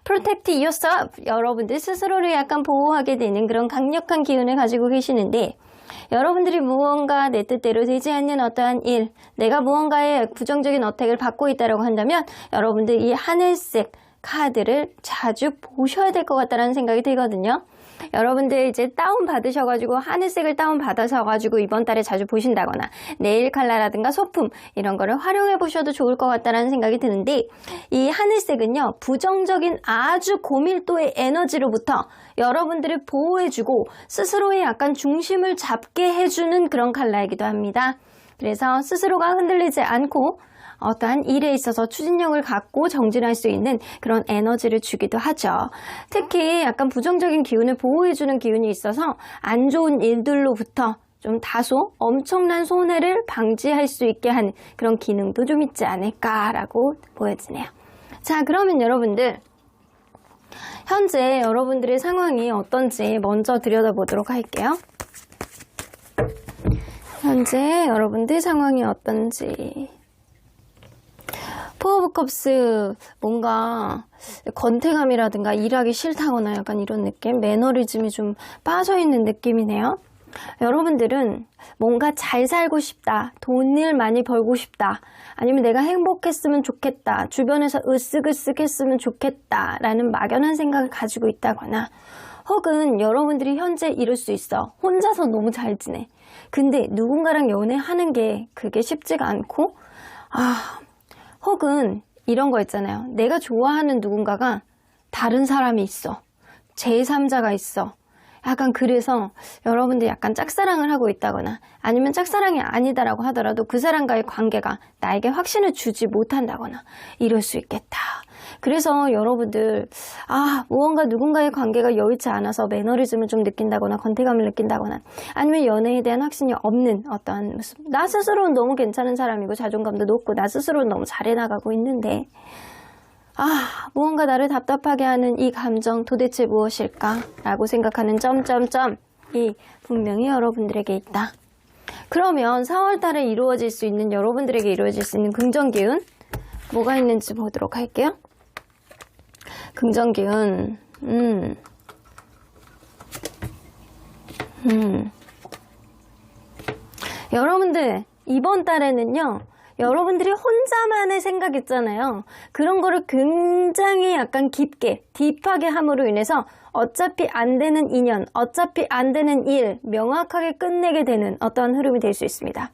Protect yourself. 여러분들 스스로를 약간 보호하게 되는 그런 강력한 기운을 가지고 계시는데 여러분들이 무언가 내 뜻대로 되지 않는 어떠한 일, 내가 무언가의 부정적인 어택을 받고 있다고 한다면 여러분들 이 하늘색 카드를 자주 보셔야 될 것 같다는 생각이 들거든요. 여러분들 이제 다운 받으셔가지고 하늘색을 다운 받아서가지고 이번 달에 자주 보신다거나 네일 컬러라든가 소품 이런 거를 활용해 보셔도 좋을 것 같다는 생각이 드는데 이 하늘색은요 부정적인 아주 고밀도의 에너지로부터 여러분들을 보호해주고 스스로의 약간 중심을 잡게 해주는 그런 컬러이기도 합니다. 그래서 스스로가 흔들리지 않고 어떠한 일에 있어서 추진력을 갖고 정진할 수 있는 그런 에너지를 주기도 하죠. 특히 약간 부정적인 기운을 보호해주는 기운이 있어서 안 좋은 일들로부터 좀 다소 엄청난 손해를 방지할 수 있게 하는 그런 기능도 좀 있지 않을까라고 보여지네요. 자, 그러면 여러분들 현재 여러분들의 상황이 어떤지 먼저 들여다보도록 할게요. 현재 여러분들 상황이 어떤지. 포 오브 컵스 뭔가 권태감이라든가 일하기 싫다거나 약간 이런 느낌, 매너리즘이 좀 빠져있는 느낌이네요. 여러분들은 뭔가 잘 살고 싶다, 돈을 많이 벌고 싶다, 아니면 내가 행복했으면 좋겠다, 주변에서 으쓱으쓱했으면 좋겠다 라는 막연한 생각을 가지고 있다거나 혹은 여러분들이 현재 이룰 수 있어, 혼자서 너무 잘 지내, 근데 누군가랑 연애하는 게 그게 쉽지가 않고, 혹은 이런 거 있잖아요. 내가 좋아하는 누군가가 다른 사람이 있어. 제3자가 있어. 약간 그래서 여러분들 약간 짝사랑을 하고 있다거나 아니면 짝사랑이 아니다라고 하더라도 그 사람과의 관계가 나에게 확신을 주지 못한다거나 이럴 수 있겠다. 그래서 여러분들 무언가 누군가의 관계가 여의치 않아서 매너리즘을 좀 느낀다거나 권태감을 느낀다거나 아니면 연애에 대한 확신이 없는 어떠한 모습, 나 스스로는 너무 괜찮은 사람이고 자존감도 높고 나 스스로는 너무 잘해나가고 있는데 무언가 나를 답답하게 하는 이 감정 도대체 무엇일까? 라고 생각하는 점점점이 분명히 여러분들에게 있다. 그러면 4월 달에 이루어질 수 있는, 여러분들에게 이루어질 수 있는 긍정 기운 뭐가 있는지 보도록 할게요. 긍정 기운 여러분들 이번 달에는요, 여러분들이 혼자만의 생각 있잖아요. 그런 거를 굉장히 약간 깊게, 딥하게 함으로 인해서 어차피 안 되는 인연, 어차피 안 되는 일, 명확하게 끝내게 되는 어떠한 흐름이 될 수 있습니다.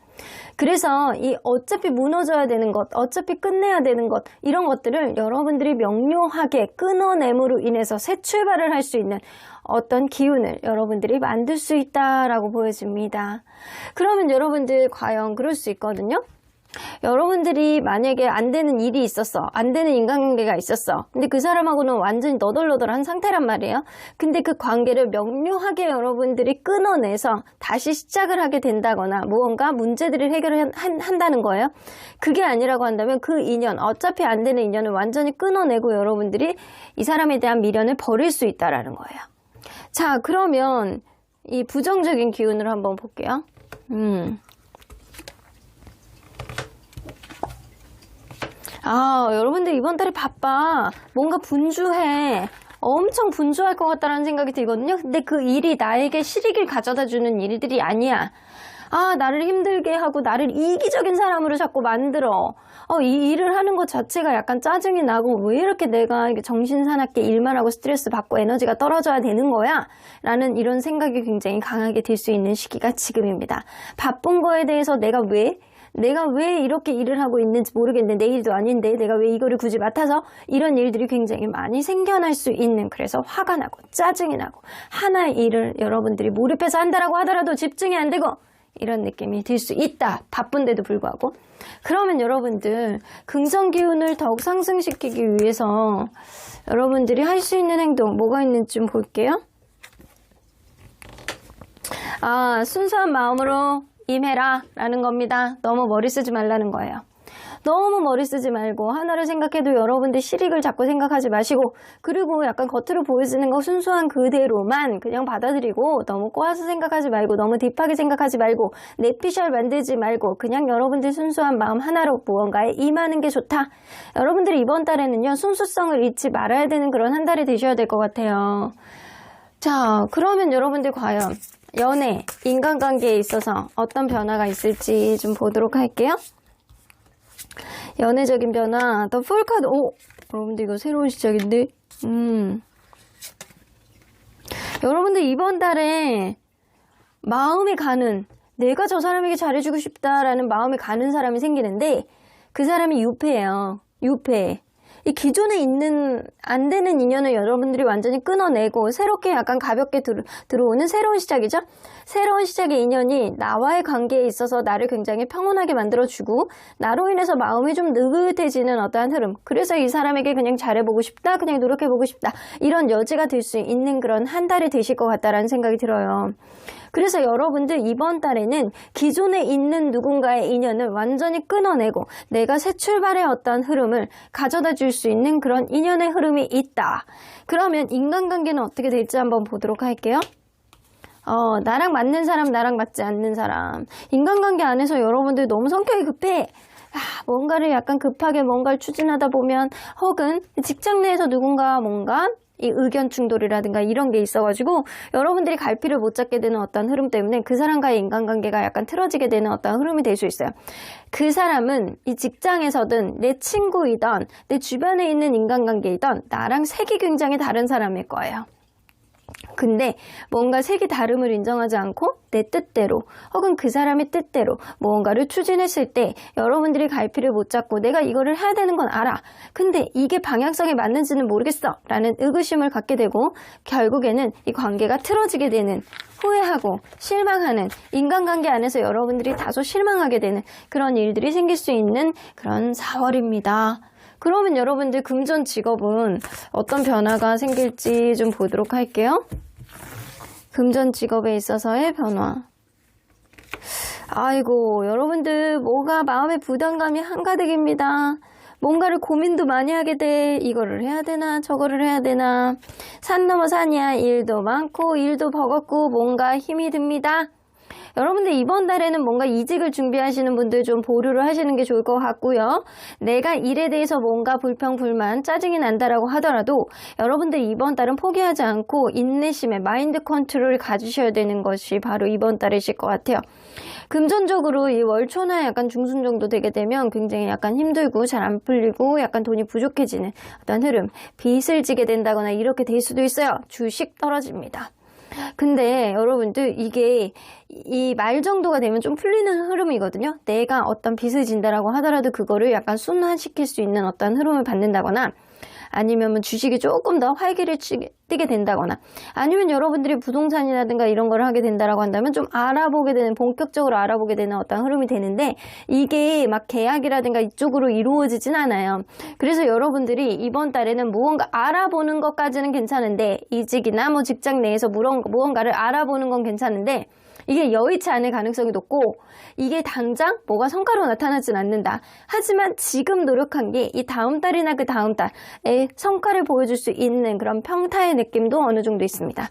그래서 이 어차피 무너져야 되는 것, 어차피 끝내야 되는 것, 이런 것들을 여러분들이 명료하게 끊어냄으로 인해서 새 출발을 할 수 있는 어떤 기운을 여러분들이 만들 수 있다라고 보여집니다. 그러면 여러분들 과연 그럴 수 있거든요. 여러분들이 만약에 안 되는 일이 있었어, 안 되는 인간관계가 있었어, 근데 그 사람하고는 완전히 너덜너덜한 상태란 말이에요. 근데 그 관계를 명료하게 여러분들이 끊어내서 다시 시작을 하게 된다거나 무언가 문제들을 해결을 한다는 거예요. 그게 아니라고 한다면 그 인연, 어차피 안 되는 인연을 완전히 끊어내고 여러분들이 이 사람에 대한 미련을 버릴 수 있다라는 거예요. 자, 그러면 이 부정적인 기운을 한번 볼게요. 여러분들 이번 달에 바빠. 뭔가 분주해. 엄청 분주할 것 같다는 생각이 들거든요. 근데 그 일이 나에게 실익을 가져다 주는 일들이 아니야. 나를 힘들게 하고 나를 이기적인 사람으로 자꾸 만들어. 이 일을 하는 것 자체가 약간 짜증이 나고 왜 이렇게 내가 정신사납게 일만 하고 스트레스 받고 에너지가 떨어져야 되는 거야? 라는 이런 생각이 굉장히 강하게 들 수 있는 시기가 지금입니다. 바쁜 거에 대해서 내가 왜 이렇게 일을 하고 있는지 모르겠는데, 내 일도 아닌데 내가 왜 이거를 굳이 맡아서, 이런 일들이 굉장히 많이 생겨날 수 있는, 그래서 화가 나고 짜증이 나고 하나의 일을 여러분들이 몰입해서 한다라고 하더라도 집중이 안 되고 이런 느낌이 들 수 있다. 바쁜데도 불구하고. 그러면 여러분들 긍정 기운을 더욱 상승시키기 위해서 여러분들이 할 수 있는 행동 뭐가 있는지 좀 볼게요. 순수한 마음으로 임해라 라는 겁니다. 너무 머리 쓰지 말라는 거예요. 너무 머리 쓰지 말고 하나를 생각해도 여러분들 실익을 자꾸 생각하지 마시고, 그리고 약간 겉으로 보여지는 거 순수한 그대로만 그냥 받아들이고 너무 꼬아서 생각하지 말고 너무 딥하게 생각하지 말고 내피셜 만들지 말고 그냥 여러분들 순수한 마음 하나로 무언가에 임하는 게 좋다. 여러분들이 이번 달에는요, 순수성을 잊지 말아야 되는 그런 한 달이 되셔야 될 것 같아요. 자, 그러면 여러분들 과연 연애, 인간관계에 있어서 어떤 변화가 있을지 좀 보도록 할게요. 연애적인 변화, 더 풀카드. 여러분들 이거 새로운 시작인데? 여러분들 이번 달에 마음이 가는, 내가 저 사람에게 잘해주고 싶다라는 마음이 가는 사람이 생기는데, 그 사람이 유패예요. 유패. 이 기존에 있는 안 되는 인연을 여러분들이 완전히 끊어내고 새롭게 약간 가볍게 들어오는 새로운 시작이죠. 새로운 시작의 인연이 나와의 관계에 있어서 나를 굉장히 평온하게 만들어주고 나로 인해서 마음이 좀 느긋해지는 어떠한 흐름. 그래서 이 사람에게 그냥 잘해보고 싶다, 그냥 노력해보고 싶다, 이런 여지가 될 수 있는 그런 한 달이 되실 것 같다라는 생각이 들어요. 그래서 여러분들 이번 달에는 기존에 있는 누군가의 인연을 완전히 끊어내고 내가 새 출발의 어떤 흐름을 가져다 줄 수 있는 그런 인연의 흐름이 있다. 그러면 인간관계는 어떻게 될지 한번 보도록 할게요. 나랑 맞는 사람, 나랑 맞지 않는 사람. 인간관계 안에서 여러분들 너무 성격이 급해. 뭔가를 약간 급하게 뭔가를 추진하다 보면, 혹은 직장 내에서 누군가 뭔가 이 의견 충돌이라든가 이런 게 있어가지고 여러분들이 갈피를 못 잡게 되는 어떤 흐름 때문에 그 사람과의 인간관계가 약간 틀어지게 되는 어떤 흐름이 될 수 있어요. 그 사람은 이 직장에서든 내 친구이던 내 주변에 있는 인간관계이던 나랑 색이 굉장히 다른 사람일 거예요. 근데 뭔가 색이 다름을 인정하지 않고 내 뜻대로 혹은 그 사람의 뜻대로 무언가를 추진했을 때 여러분들이 갈피를 못 잡고 내가 이거를 해야 되는 건 알아. 근데 이게 방향성에 맞는지는 모르겠어. 라는 의구심을 갖게 되고 결국에는 이 관계가 틀어지게 되는, 후회하고 실망하는, 인간관계 안에서 여러분들이 다소 실망하게 되는 그런 일들이 생길 수 있는 그런 4월입니다. 그러면 여러분들 금전 직업은 어떤 변화가 생길지 좀 보도록 할게요. 금전 직업에 있어서의 변화. 아이고, 여러분들 뭐가 마음의 부담감이 한가득입니다. 뭔가를 고민도 많이 하게 돼. 이거를 해야 되나 저거를 해야 되나. 산 넘어 산이야. 일도 많고 일도 버겁고 뭔가 힘이 듭니다. 여러분들 이번 달에는 뭔가 이직을 준비하시는 분들 좀 보류를 하시는 게 좋을 것 같고요. 내가 일에 대해서 뭔가 불평, 불만, 짜증이 난다라고 하더라도 여러분들 이번 달은 포기하지 않고 인내심에 마인드 컨트롤을 가지셔야 되는 것이 바로 이번 달이실 것 같아요. 금전적으로 이 월초나 약간 중순 정도 되게 되면 굉장히 약간 힘들고 잘 안 풀리고 약간 돈이 부족해지는 어떤 흐름, 빚을 지게 된다거나 이렇게 될 수도 있어요. 주식 떨어집니다. 근데 여러분들 이게 이 말 정도가 되면 좀 풀리는 흐름이거든요. 내가 어떤 빚을 진다라고 하더라도 그거를 약간 순환시킬 수 있는 어떤 흐름을 받는다거나 아니면 주식이 조금 더 활기를 띠게 된다거나 아니면 여러분들이 부동산이라든가 이런 걸 하게 된다라고 한다면 좀 알아보게 되는, 본격적으로 알아보게 되는 어떤 흐름이 되는데 이게 막 계약이라든가 이쪽으로 이루어지진 않아요. 그래서 여러분들이 이번 달에는 무언가 알아보는 것까지는 괜찮은데 이직이나 뭐 직장 내에서 무언가를 알아보는 건 괜찮은데 이게 여의치 않을 가능성이 높고 이게 당장 뭐가 성과로 나타나진 않는다. 하지만 지금 노력한 게 이 다음 달이나 그 다음 달에 성과를 보여줄 수 있는 그런 평타의 느낌도 어느 정도 있습니다.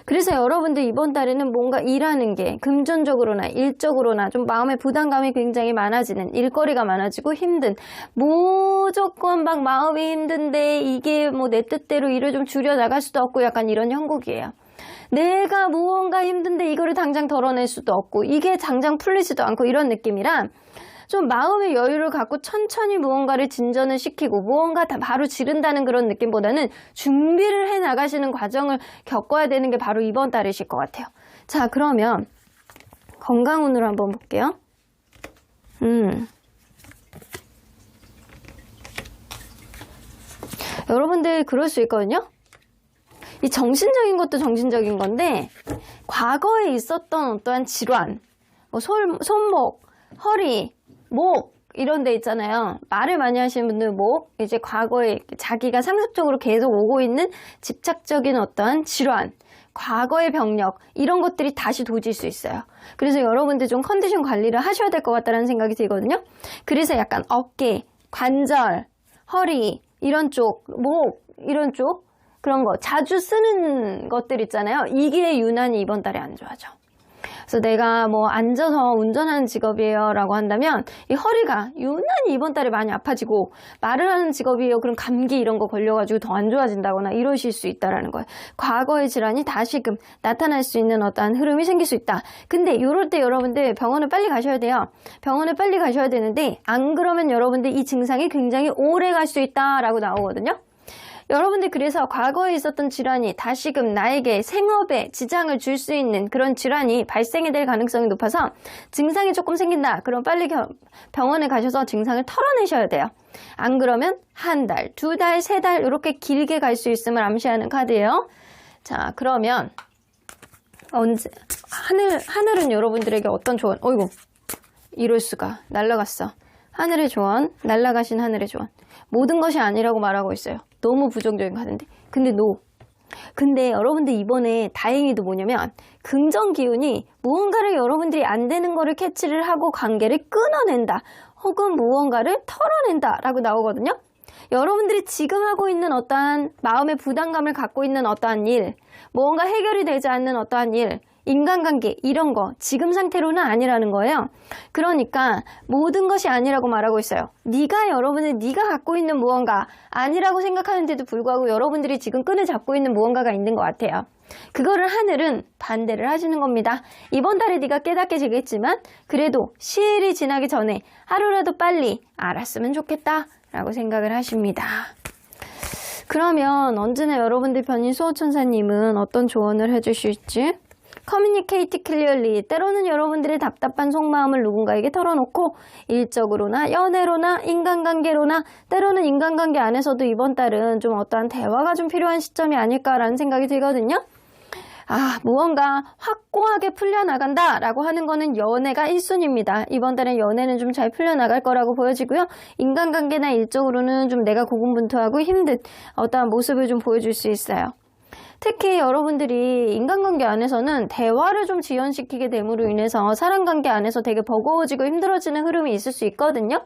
그래서 여러분들 이번 달에는 뭔가 일하는 게 금전적으로나 일적으로나 좀 마음의 부담감이 굉장히 많아지는, 일거리가 많아지고 힘든, 무조건 막 마음이 힘든데 이게 뭐 내 뜻대로 일을 좀 줄여나갈 수도 없고 약간 이런 형국이에요. 내가 무언가 힘든데 이거를 당장 덜어낼 수도 없고 이게 당장 풀리지도 않고 이런 느낌이라 좀 마음의 여유를 갖고 천천히 무언가를 진전을 시키고 무언가 다 바로 지른다는 그런 느낌보다는 준비를 해 나가시는 과정을 겪어야 되는 게 바로 이번 달이실 것 같아요. 자, 그러면 건강운으로 한번 볼게요. 여러분들 그럴 수 있거든요. 이 정신적인 것도 정신적인 건데 과거에 있었던 어떠한 질환, 뭐 손목, 허리, 목 이런 데 있잖아요. 말을 많이 하시는 분들 목, 이제 과거에 자기가 상습적으로 계속 오고 있는 집착적인 어떠한 질환, 과거의 병력 이런 것들이 다시 도질 수 있어요. 그래서 여러분들 좀 컨디션 관리를 하셔야 될 것 같다는 생각이 들거든요. 그래서 약간 어깨, 관절, 허리 이런 쪽, 목 이런 쪽 그런 거 자주 쓰는 것들 있잖아요. 이게 유난히 이번 달에 안 좋아져. 그래서 내가 뭐 앉아서 운전하는 직업이에요 라고 한다면 이 허리가 유난히 이번 달에 많이 아파지고 말을 하는 직업이에요. 그럼 감기 이런 거 걸려가지고 더 안 좋아진다거나 이러실 수 있다라는 거예요. 과거의 질환이 다시금 나타날 수 있는 어떠한 흐름이 생길 수 있다. 근데 이럴 때 여러분들 병원을 빨리 가셔야 돼요. 병원에 빨리 가셔야 되는데 안 그러면 여러분들 이 증상이 굉장히 오래 갈 수 있다라고 나오거든요. 여러분들 그래서 과거에 있었던 질환이 다시금 나에게 생업에 지장을 줄 수 있는 그런 질환이 발생이 될 가능성이 높아서 증상이 조금 생긴다. 그럼 빨리 병원에 가셔서 증상을 털어내셔야 돼요. 안 그러면 한 달, 두 달, 세 달 이렇게 길게 갈 수 있음을 암시하는 카드예요. 자, 그러면 하늘은 여러분들에게 어떤 조언? 어이구, 이럴 수가. 날아갔어. 하늘의 조언, 날아가신 하늘의 조언. 모든 것이 아니라고 말하고 있어요. 너무 부정적인 카드인데. 근데 여러분들 이번에 다행히도 뭐냐면 긍정 기운이 무언가를 여러분들이 안 되는 거를 캐치를 하고 관계를 끊어낸다. 혹은 무언가를 털어낸다 라고 나오거든요. 여러분들이 지금 하고 있는 어떠한 마음의 부담감을 갖고 있는 어떠한 일, 무언가 해결이 되지 않는 어떠한 일, 인간관계 이런 거 지금 상태로는 아니라는 거예요. 그러니까 모든 것이 아니라고 말하고 있어요. 네가 갖고 있는 무언가 아니라고 생각하는데도 불구하고 여러분들이 지금 끈을 잡고 있는 무언가가 있는 것 같아요. 그거를 하늘은 반대를 하시는 겁니다. 이번 달에 네가 깨닫게 되겠지만 그래도 시일이 지나기 전에 하루라도 빨리 알았으면 좋겠다 라고 생각을 하십니다. 그러면 언제나 여러분들 편인 수호천사님은 어떤 조언을 해주실지? Communicate clearly. 때로는 여러분들의 답답한 속마음을 누군가에게 털어놓고 일적으로나 연애로나 인간관계로나 때로는 인간관계 안에서도 이번 달은 좀 어떠한 대화가 좀 필요한 시점이 아닐까라는 생각이 들거든요. 무언가 확고하게 풀려나간다 라고 하는 거는 연애가 1순위입니다. 이번 달엔 연애는 좀 잘 풀려나갈 거라고 보여지고요. 인간관계나 일적으로는 좀 내가 고군분투하고 힘든 어떠한 모습을 좀 보여줄 수 있어요. 특히 여러분들이 인간관계 안에서는 대화를 좀 지연시키게 됨으로 인해서 사람관계 안에서 되게 버거워지고 힘들어지는 흐름이 있을 수 있거든요.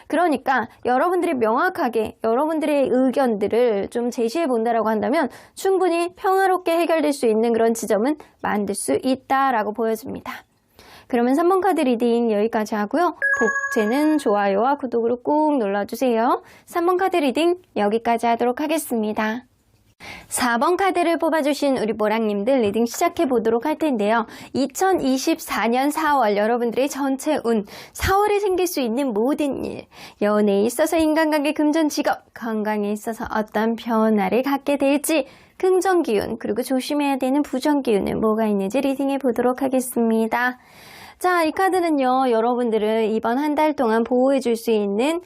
그러니까 여러분들이 명확하게 여러분들의 의견들을 좀 제시해 본다라고 한다면 충분히 평화롭게 해결될 수 있는 그런 지점은 만들 수 있다라고 보여집니다. 그러면 3번 카드 리딩 여기까지 하고요. 복제는 좋아요와 구독으로 꾹 눌러주세요. 3번 카드 리딩 여기까지 하도록 하겠습니다. 4번 카드를 뽑아주신 우리 모랑님들 리딩 시작해 보도록 할 텐데요. 2024년 4월 여러분들의 전체 운, 4월에 생길 수 있는 모든 일, 연애에 있어서 인간관계, 금전, 직업, 건강에 있어서 어떤 변화를 갖게 될지 긍정 기운, 그리고 조심해야 되는 부정 기운은 뭐가 있는지 리딩해 보도록 하겠습니다. 자, 이 카드는요, 여러분들을 이번 한 달 동안 보호해 줄 수 있는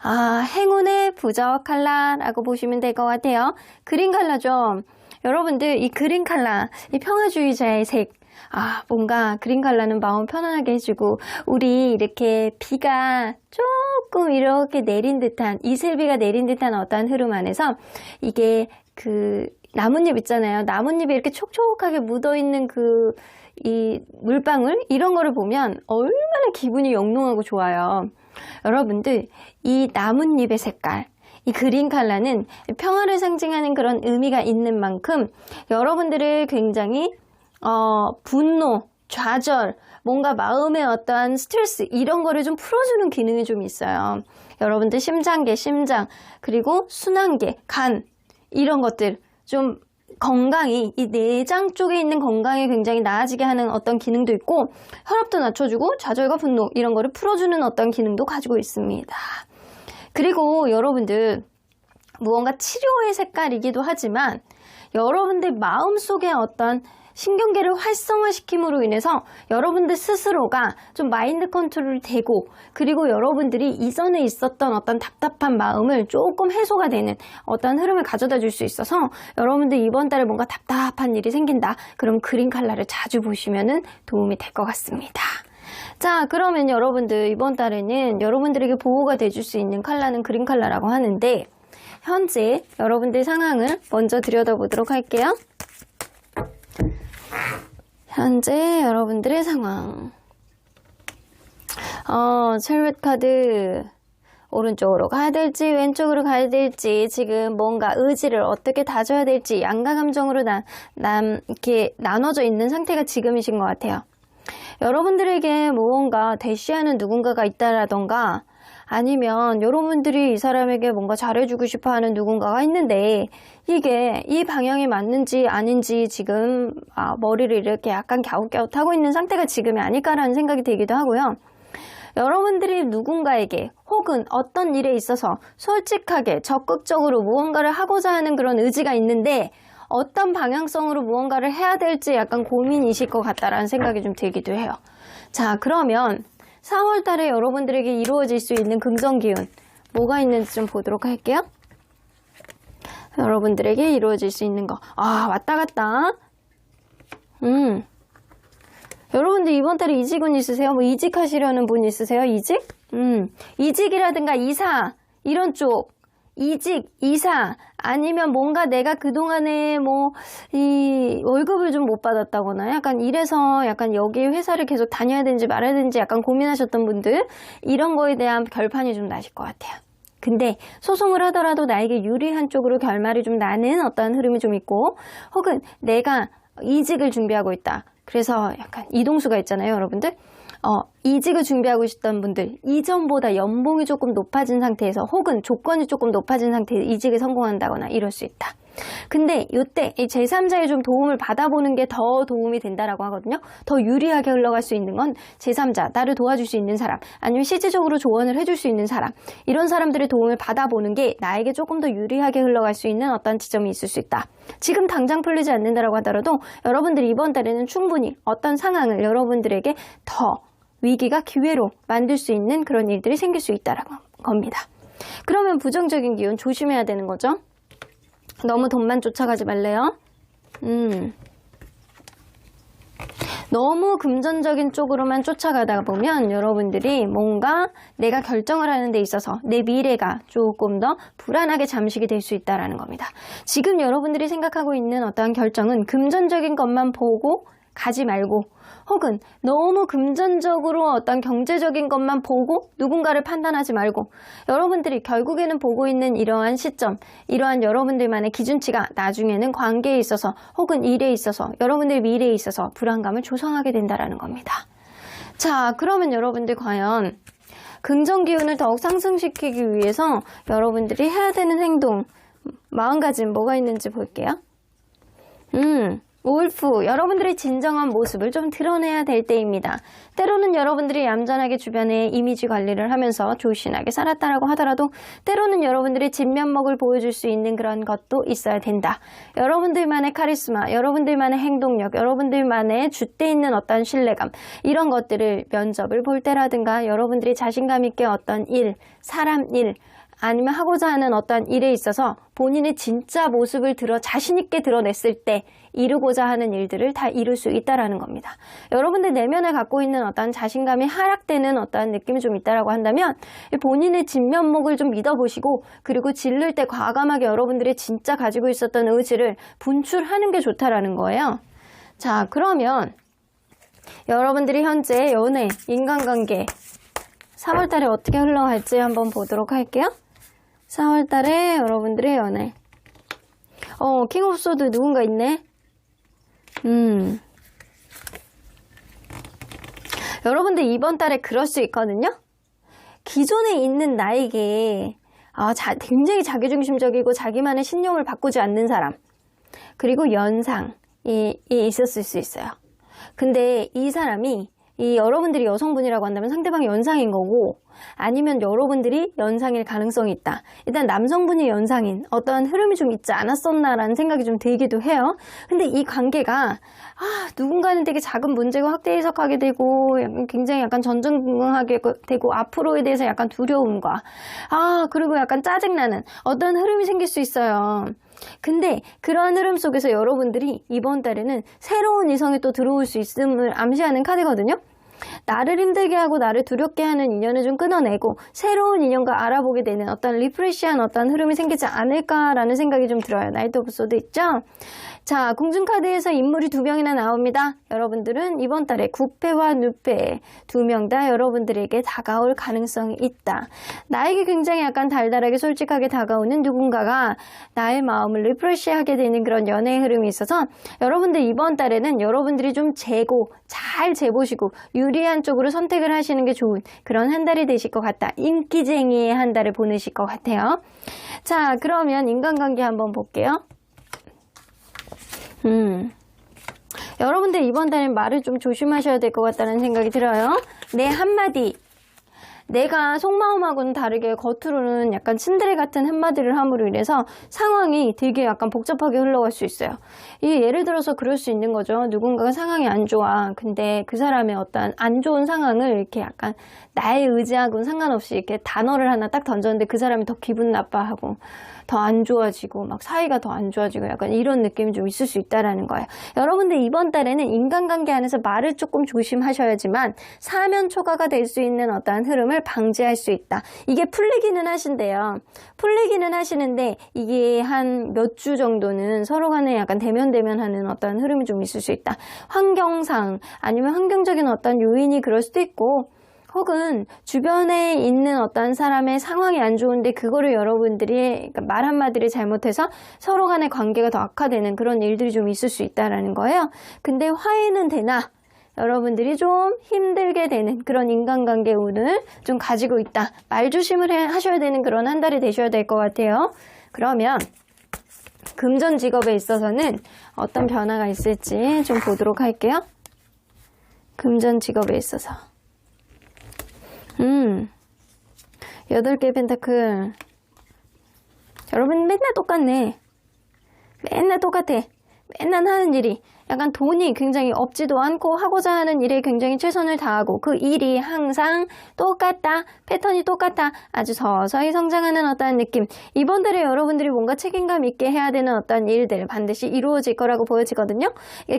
행운의 부적 컬러라고 보시면 될 것 같아요. 그린 컬러죠. 여러분들 이 그린 컬러, 이 평화주의자의 색, 뭔가 그린 컬러는 마음 편안하게 해주고 우리 이렇게 비가 조금 이렇게 내린 듯한 이슬비가 내린 듯한 어떠한 흐름 안에서 이게 그 나뭇잎 있잖아요. 나뭇잎에 이렇게 촉촉하게 묻어있는 이 물방울 이런 거를 보면 얼마나 기분이 영롱하고 좋아요. 여러분들 이 나뭇잎의 색깔, 이 그린 컬러는 평화를 상징하는 그런 의미가 있는 만큼 여러분들을 굉장히 분노, 좌절, 뭔가 마음의 어떠한 스트레스 이런 거를 좀 풀어주는 기능이 좀 있어요. 여러분들 심장계, 심장, 그리고 순환계, 간 이런 것들 좀 건강이 이 내장 쪽에 있는 건강이 굉장히 나아지게 하는 어떤 기능도 있고 혈압도 낮춰주고 좌절과 분노 이런 거를 풀어주는 어떤 기능도 가지고 있습니다. 그리고 여러분들 무언가 치료의 색깔이기도 하지만 여러분들 마음속에 어떤 신경계를 활성화시킴으로 인해서 여러분들 스스로가 좀 마인드 컨트롤이 되고 그리고 여러분들이 이전에 있었던 어떤 답답한 마음을 조금 해소가 되는 어떤 흐름을 가져다 줄 수 있어서 여러분들 이번 달에 뭔가 답답한 일이 생긴다. 그럼 그린 컬러를 자주 보시면 도움이 될 것 같습니다. 자, 그러면 여러분들 이번 달에는 여러분들에게 보호가 돼줄 수 있는 컬러는 그린 컬러라고 하는데 현재 여러분들 상황을 먼저 들여다보도록 할게요. 현재 여러분들의 상황. 첼벳 카드 오른쪽으로 가야 될지 왼쪽으로 가야 될지 지금 뭔가 의지를 어떻게 다져야 될지 양가 감정으로 이렇게 나눠져 있는 상태가 지금이신 것 같아요. 여러분들에게 무언가 대시하는 누군가가 있다라던가 아니면 여러분들이 이 사람에게 뭔가 잘해주고 싶어 하는 누군가가 있는데 이게 이 방향이 맞는지 아닌지 지금 머리를 이렇게 약간 갸웃갸웃하고 있는 상태가 지금이 아닐까라는 생각이 들기도 하고요. 여러분들이 누군가에게 혹은 어떤 일에 있어서 솔직하게 적극적으로 무언가를 하고자 하는 그런 의지가 있는데 어떤 방향성으로 무언가를 해야 될지 약간 고민이실 것 같다라는 생각이 좀 들기도 해요. 자, 그러면 4월 달에 여러분들에게 이루어질 수 있는 긍정 기운 뭐가 있는지 좀 보도록 할게요. 여러분들에게 이루어질 수 있는 거. 왔다 갔다. 여러분들 이번 달에 이직운 있으세요? 뭐 이직하시려는 분 있으세요? 이직? 이직이라든가 이사 이런 쪽. 이직, 이사 아니면 뭔가 내가 그동안에 이 월급을 좀 못 받았다거나 약간 이래서 약간 여기 회사를 계속 다녀야 되는지 말아야 되는지 약간 고민하셨던 분들 이런 거에 대한 결판이 좀 나실 것 같아요. 근데 소송을 하더라도 나에게 유리한 쪽으로 결말이 좀 나는 어떤 흐름이 좀 있고 혹은 내가 이직을 준비하고 있다. 그래서 약간 이동수가 있잖아요, 여러분들. 이직을 준비하고 있었던 분들 이전보다 연봉이 조금 높아진 상태에서 혹은 조건이 조금 높아진 상태에서 이직에 성공한다거나 이럴 수 있다. 근데 이때 이 제3자의 좀 도움을 받아보는 게 더 도움이 된다라고 하거든요. 더 유리하게 흘러갈 수 있는 건 제3자, 나를 도와줄 수 있는 사람, 아니면 실질적으로 조언을 해줄 수 있는 사람, 이런 사람들의 도움을 받아보는 게 나에게 조금 더 유리하게 흘러갈 수 있는 어떤 지점이 있을 수 있다. 지금 당장 풀리지 않는다라고 하더라도 여러분들이 이번 달에는 충분히 어떤 상황을 여러분들에게 더 위기가 기회로 만들 수 있는 그런 일들이 생길 수 있다라는 겁니다. 그러면 부정적인 기운 조심해야 되는 거죠. 너무 돈만 쫓아가지 말래요. 너무 금전적인 쪽으로만 쫓아가다 보면 여러분들이 뭔가 내가 결정을 하는 데 있어서 내 미래가 조금 더 불안하게 잠식이 될 수 있다는 겁니다. 지금 여러분들이 생각하고 있는 어떠한 결정은 금전적인 것만 보고 가지 말고, 혹은 너무 금전적으로 어떤 경제적인 것만 보고 누군가를 판단하지 말고, 여러분들이 결국에는 보고 있는 이러한 시점, 이러한 여러분들만의 기준치가 나중에는 관계에 있어서 혹은 일에 있어서 여러분들 미래에 있어서 불안감을 조성하게 된다는 겁니다. 자, 그러면 여러분들 과연 긍정 기운을 더욱 상승시키기 위해서 여러분들이 해야 되는 행동, 마음가짐 뭐가 있는지 볼게요. 울프, 여러분들의 진정한 모습을 좀 드러내야 될 때입니다. 때로는 여러분들이 얌전하게 주변의 이미지 관리를 하면서 조신하게 살았다라고 하더라도 때로는 여러분들의 진면목을 보여줄 수 있는 그런 것도 있어야 된다. 여러분들만의 카리스마, 여러분들만의 행동력, 여러분들만의 줏대 있는 어떤 신뢰감, 이런 것들을 면접을 볼 때라든가 여러분들이 자신감 있게 어떤 일, 사람 일, 아니면 하고자 하는 어떤 일에 있어서 본인의 진짜 모습을 자신 있게 드러냈을 때 이루고자 하는 일들을 다 이룰 수 있다라는 겁니다. 여러분들 내면에 갖고 있는 어떤 자신감이 하락되는 어떤 느낌이 좀 있다라고 한다면 본인의 진면목을 좀 믿어보시고, 그리고 질를 때 과감하게 여러분들이 진짜 가지고 있었던 의지를 분출하는 게 좋다라는 거예요. 자, 그러면 여러분들이 현재 연애, 인간관계 3월 달에 어떻게 흘러갈지 한번 보도록 할게요. 4월 달에 여러분들의 연애. 킹 오브 소드 누군가 있네? 여러분들 이번 달에 그럴 수 있거든요? 기존에 있는 나에게 굉장히 자기중심적이고 자기만의 신념을 바꾸지 않는 사람, 그리고 연상이 있었을 수 있어요. 근데 이 사람이 여러분들이 여성분이라고 한다면 상대방이 연상인 거고, 아니면 여러분들이 연상일 가능성이 있다. 일단 남성분이 연상인 어떤 흐름이 좀 있지 않았었나라는 생각이 좀 들기도 해요. 근데 이 관계가 누군가는 되게 작은 문제가 확대 해석하게 되고 굉장히 약간 전전긍긍하게 되고 앞으로에 대해서 약간 두려움과 그리고 약간 짜증나는 어떤 흐름이 생길 수 있어요. 근데 그러한 흐름 속에서 여러분들이 이번 달에는 새로운 이성이 또 들어올 수 있음을 암시하는 카드거든요. 나를 힘들게 하고 나를 두렵게 하는 인연을 좀 끊어내고 새로운 인연과 알아보게 되는 어떤 리프레시한 어떤 흐름이 생기지 않을까라는 생각이 좀 들어요. 나이트 오브 소드 있죠? 자, 공중카드에서 인물이 2명이나 나옵니다. 여러분들은 이번 달에 구패와 누패 2명 다 여러분들에게 다가올 가능성이 있다. 나에게 굉장히 약간 달달하게 솔직하게 다가오는 누군가가 나의 마음을 리프레시하게 되는 그런 연애의 흐름이 있어서 여러분들 이번 달에는 여러분들이 좀 잘 재보시고 유리한 쪽으로 선택을 하시는 게 좋은 그런 한 달이 되실 것 같다. 인기쟁이의 한 달을 보내실 것 같아요. 자, 그러면 인간관계 한번 볼게요. 여러분들 이번 달엔 말을 좀 조심하셔야 될 것 같다는 생각이 들어요. 내 한마디, 내가 속마음하고는 다르게 겉으로는 약간 츤데레 같은 한마디를 함으로 인해서 상황이 되게 약간 복잡하게 흘러갈 수 있어요. 예를 들어서 그럴 수 있는 거죠. 누군가가 상황이 안 좋아. 근데 그 사람의 어떤 안 좋은 상황을 이렇게 약간 나의 의지하고는 상관없이 이렇게 단어를 하나 딱 던졌는데 그 사람이 더 기분 나빠하고 더 안 좋아지고 막 사이가 더 안 좋아지고 약간 이런 느낌이 좀 있을 수 있다라는 거예요. 여러분들 이번 달에는 인간관계 안에서 말을 조금 조심하셔야지만 사면 초과가 될 수 있는 어떠한 흐름을 방지할 수 있다. 이게 풀리기는 하신대요. 풀리기는 하시는데 이게 한 몇 주 정도는 서로 간에 약간 대면하는 어떤 흐름이 좀 있을 수 있다. 환경상 아니면 환경적인 어떤 요인이 그럴 수도 있고, 혹은 주변에 있는 어떤 사람의 상황이 안 좋은데 그거를 여러분들이 말 한마디를 잘못해서 서로 간의 관계가 더 악화되는 그런 일들이 좀 있을 수 있다는 거예요. 근데 화해는 되나 여러분들이 좀 힘들게 되는 그런 인간관계 운을 좀 가지고 있다. 말 조심을 하셔야 되는 그런 한 달이 되셔야 될 것 같아요. 그러면 금전 직업에 있어서는 어떤 변화가 있을지 좀 보도록 할게요. 금전 직업에 있어서 8개의 펜타클. 여러분 맨날 똑같네. 맨날 똑같아. 맨날 하는 일이 약간 돈이 굉장히 없지도 않고 하고자 하는 일에 굉장히 최선을 다하고 그 일이 항상 똑같다. 패턴이 똑같다. 아주 서서히 성장하는 어떠한 느낌. 이번 달에 여러분들이 뭔가 책임감 있게 해야 되는 어떠한 일들 반드시 이루어질 거라고 보여지거든요.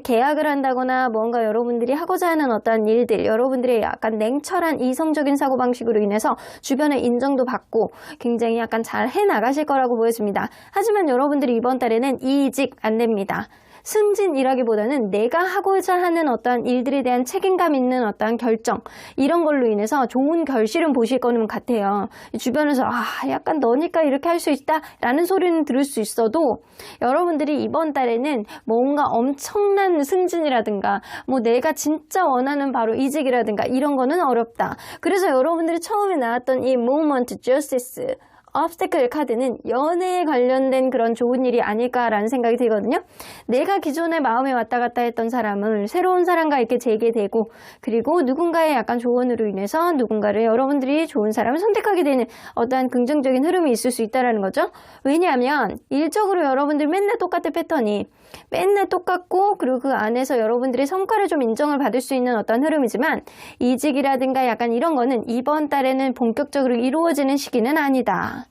계약을 한다거나 뭔가 여러분들이 하고자 하는 어떠한 일들, 여러분들의 약간 냉철한 이성적인 사고방식으로 인해서 주변의 인정도 받고 굉장히 약간 잘 해나가실 거라고 보여집니다. 하지만 여러분들이 이번 달에는 이직 안 됩니다. 승진이라기보다는 내가 하고자 하는 어떠한 일들에 대한 책임감 있는 어떠한 결정, 이런 걸로 인해서 좋은 결실은 보실 거는 같아요. 주변에서 약간 너니까 이렇게 할 수 있다 라는 소리는 들을 수 있어도 여러분들이 이번 달에는 뭔가 엄청난 승진이라든가 뭐 내가 진짜 원하는 바로 이직이라든가 이런 거는 어렵다. 그래서 여러분들이 처음에 나왔던 이 Moment Justice obstacle 카드는 연애에 관련된 그런 좋은 일이 아닐까라는 생각이 들거든요. 내가 기존에 마음에 왔다 갔다 했던 사람을 새로운 사람과 이렇게 재개되고, 그리고 누군가의 약간 조언으로 인해서 누군가를 여러분들이 좋은 사람을 선택하게 되는 어떠한 긍정적인 흐름이 있을 수 있다는 거죠. 왜냐하면 일적으로 여러분들 맨날 똑같은 패턴이 맨날 똑같고, 그리고 그 안에서 여러분들의 성과를 좀 인정을 받을 수 있는 어떤 흐름이지만 이직이라든가 약간 이런 거는 이번 달에는 본격적으로 이루어지는 시기는 아니다.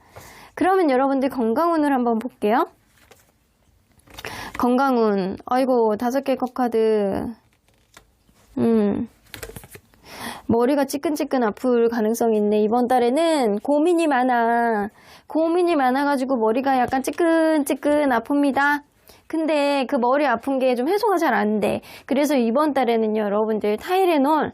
그러면 여러분들 건강운을 한번 볼게요. 건강운. 아이고 5개 컵카드. 머리가 찌끈찌끈 아플 가능성이 있네. 이번 달에는 고민이 많아가지고 머리가 약간 찌끈찌끈 아픕니다. 근데 그 머리 아픈 게 좀 해소가 잘 안 돼. 그래서 이번 달에는요, 여러분들 타이레놀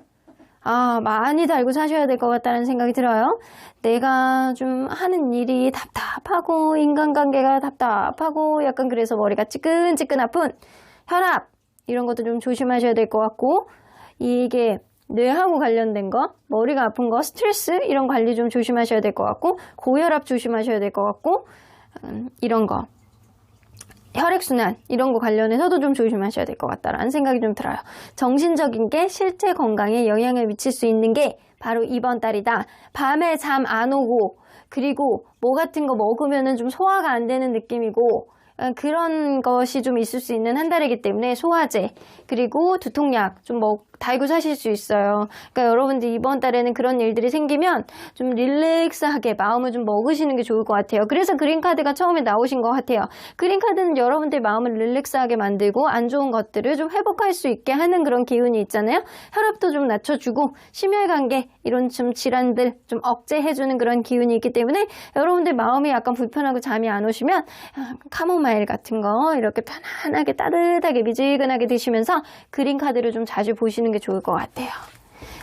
많이 달고 사셔야 될 것 같다는 생각이 들어요. 내가 좀 하는 일이 답답하고 인간관계가 답답하고 약간 그래서 머리가 찌끈찌끈 아픈 혈압 이런 것도 좀 조심하셔야 될 것 같고, 이게 뇌하고 관련된 거, 머리가 아픈 거, 스트레스 이런 관리 좀 조심하셔야 될 것 같고, 고혈압 조심하셔야 될 것 같고, 이런 거 혈액순환 이런 거 관련해서도 좀 조심하셔야 될 것 같다라는 생각이 좀 들어요. 정신적인 게 실제 건강에 영향을 미칠 수 있는 게 바로 이번 달이다. 밤에 잠 안 오고, 그리고 뭐 같은 거 먹으면은 좀 소화가 안 되는 느낌이고, 그런 것이 좀 있을 수 있는 한 달이기 때문에 소화제 그리고 두통약 좀 달고 사실 수 있어요. 그러니까 여러분들 이번 달에는 그런 일들이 생기면 좀 릴렉스하게 마음을 좀 먹으시는 게 좋을 것 같아요. 그래서 그린카드가 처음에 나오신 것 같아요. 그린카드는 여러분들 마음을 릴렉스하게 만들고 안 좋은 것들을 좀 회복할 수 있게 하는 그런 기운이 있잖아요. 혈압도 좀 낮춰주고 심혈관계 이런 좀 질환들 좀 억제해주는 그런 기운이 있기 때문에 여러분들 마음이 약간 불편하고 잠이 안 오시면 카모마일 같은 거 이렇게 편안하게 따뜻하게 미지근하게 드시면서 그린카드를 좀 자주 보시는 게 좋을 것 같아요.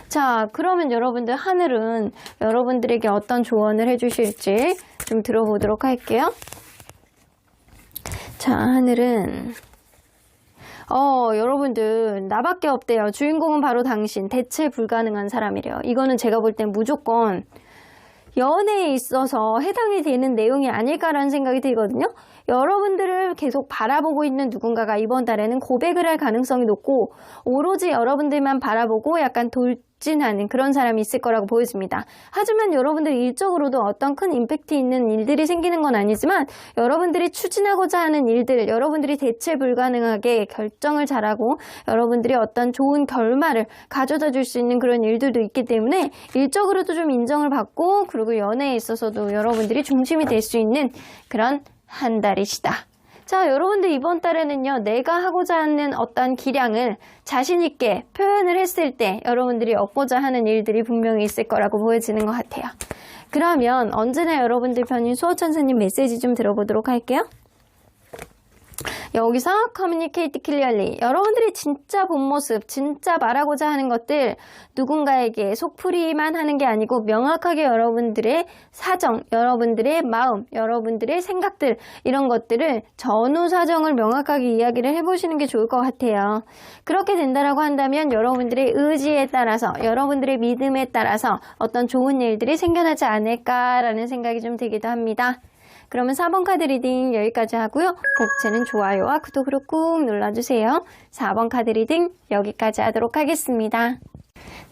자, 그러면 여러분들 하늘은 여러분들에게 어떤 조언을 해주실지 좀 들어보도록 할게요. 자, 하늘은 여러분들 나밖에 없대요. 주인공은 바로 당신. 대체 불가능한 사람이래요. 이거는 제가 볼 땐 무조건 연애에 있어서 해당이 되는 내용이 아닐까라는 생각이 들거든요. 여러분들을 계속 바라보고 있는 누군가가 이번 달에는 고백을 할 가능성이 높고, 오로지 여러분들만 바라보고 약간 돌진하는 그런 사람이 있을 거라고 보여집니다. 하지만 여러분들 일적으로도 어떤 큰 임팩트 있는 일들이 생기는 건 아니지만, 여러분들이 추진하고자 하는 일들, 여러분들이 대체 불가능하게 결정을 잘하고 여러분들이 어떤 좋은 결말을 가져다 줄 수 있는 그런 일들도 있기 때문에 일적으로도 좀 인정을 받고, 그리고 연애에 있어서도 여러분들이 중심이 될 수 있는 그런 한 달이시다. 자, 여러분들 이번 달에는요, 내가 하고자 하는 어떤 기량을 자신 있게 표현을 했을 때 여러분들이 얻고자 하는 일들이 분명히 있을 거라고 보여지는 것 같아요. 그러면 언제나 여러분들 편인 수호천사님 메시지 좀 들어보도록 할게요. 여기서 communicate clearly. 여러분들이 진짜 본 모습, 진짜 말하고자 하는 것들 누군가에게 속풀이만 하는 게 아니고 명확하게 여러분들의 사정, 여러분들의 마음, 여러분들의 생각들 이런 것들을 전후 사정을 명확하게 이야기를 해보시는 게 좋을 것 같아요. 그렇게 된다라고 한다면 여러분들의 의지에 따라서, 여러분들의 믿음에 따라서 어떤 좋은 일들이 생겨나지 않을까라는 생각이 좀 들기도 합니다. 그러면 4번 카드 리딩 여기까지 하고요. 복채는 좋아요와 구독으로 꾹 눌러주세요. 4번 카드 리딩 여기까지 하도록 하겠습니다.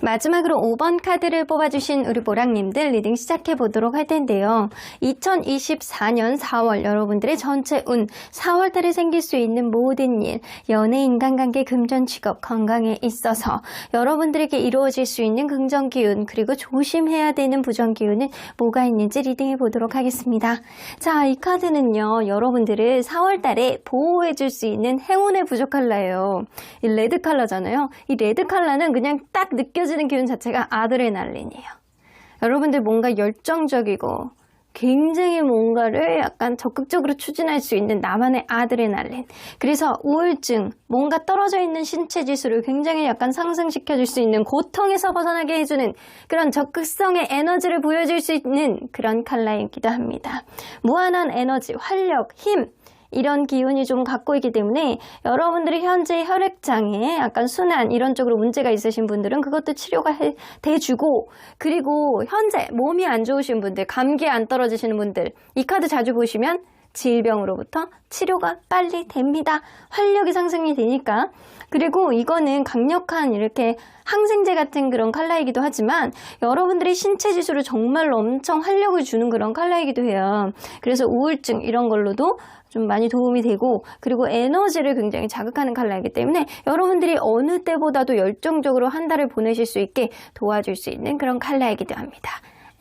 마지막으로 5번 카드를 뽑아주신 우리 보랑님들 리딩 시작해 보도록 할 텐데요. 2024년 4월 여러분들의 전체 운, 4월 달에 생길 수 있는 모든 일, 연애, 인간관계, 금전, 직업, 건강에 있어서 여러분들에게 이루어질 수 있는 긍정 기운, 그리고 조심해야 되는 부정 기운은 뭐가 있는지 리딩해 보도록 하겠습니다. 자, 이 카드는요, 여러분들을 4월 달에 보호해 줄 수 있는 행운의 부족 컬러예요. 이 레드 컬러잖아요. 이 레드 컬러는 그냥 딱 느껴지는 기운 자체가 아드레날린이에요. 여러분들 뭔가 열정적이고 굉장히 뭔가를 약간 적극적으로 추진할 수 있는 나만의 아드레날린. 그래서 우울증, 뭔가 떨어져 있는 신체 지수를 굉장히 약간 상승시켜줄 수 있는, 고통에서 벗어나게 해주는 그런 적극성의 에너지를 보여줄 수 있는 그런 컬러이기도 합니다. 무한한 에너지, 활력, 힘, 이런 기운이 좀 갖고 있기 때문에 여러분들이 현재 혈액장에 약간 순환 이런 쪽으로 문제가 있으신 분들은 그것도 치료가 돼주고, 그리고 현재 몸이 안 좋으신 분들, 감기에 안 떨어지시는 분들, 이 카드 자주 보시면 질병으로부터 치료가 빨리 됩니다. 활력이 상승이 되니까. 그리고 이거는 강력한 이렇게 항생제 같은 그런 컬러이기도 하지만 여러분들의 신체 지수를 정말로 엄청 활력을 주는 그런 컬러이기도 해요. 그래서 우울증 이런 걸로도 좀 많이 도움이 되고, 그리고 에너지를 굉장히 자극하는 컬러이기 때문에 여러분들이 어느 때보다도 열정적으로 한 달을 보내실 수 있게 도와줄 수 있는 그런 컬러이기도 합니다.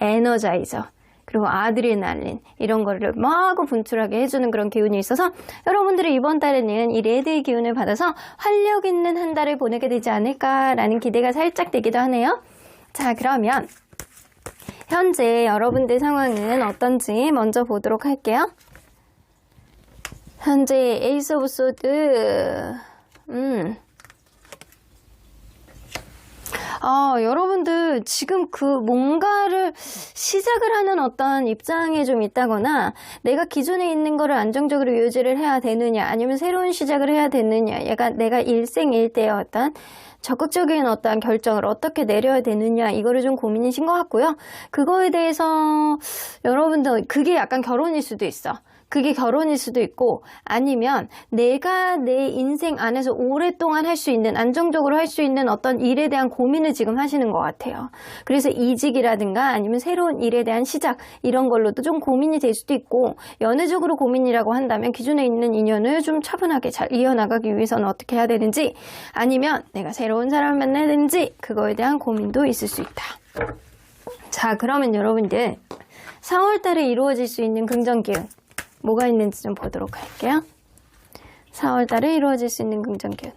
에너자이저, 그리고 아드레날린 이런 거를 마구 분출하게 해주는 그런 기운이 있어서 여러분들이 이번 달에는 이 레드의 기운을 받아서 활력 있는 한 달을 보내게 되지 않을까라는 기대가 살짝 되기도 하네요. 자, 그러면 현재 여러분들 상황은 어떤지 먼저 보도록 할게요. 현재 에이스 오브 소드, 여러분들 지금 그 뭔가를 시작을 하는 어떤 입장에 좀 있다거나, 내가 기존에 있는 거를 안정적으로 유지를 해야 되느냐, 아니면 새로운 시작을 해야 되느냐, 내가 일생일대의 어떤 적극적인 어떤 결정을 어떻게 내려야 되느냐, 이거를 좀 고민이신 것 같고요. 그거에 대해서 여러분들 그게 약간 결혼일 수도 있어. 그게 결혼일 수도 있고, 아니면 내가 내 인생 안에서 오랫동안 할 수 있는, 안정적으로 할 수 있는 어떤 일에 대한 고민을 지금 하시는 것 같아요. 그래서 이직이라든가 아니면 새로운 일에 대한 시작, 이런 걸로도 좀 고민이 될 수도 있고, 연애적으로 고민이라고 한다면 기존에 있는 인연을 좀 차분하게 잘 이어나가기 위해서는 어떻게 해야 되는지, 아니면 내가 새로운 사람을 만나야 되는지, 그거에 대한 고민도 있을 수 있다. 자, 그러면 여러분들 4월 달에 이루어질 수 있는 긍정 기운 뭐가 있는지 좀 보도록 할게요. 4월 달에 이루어질 수 있는 긍정 기운.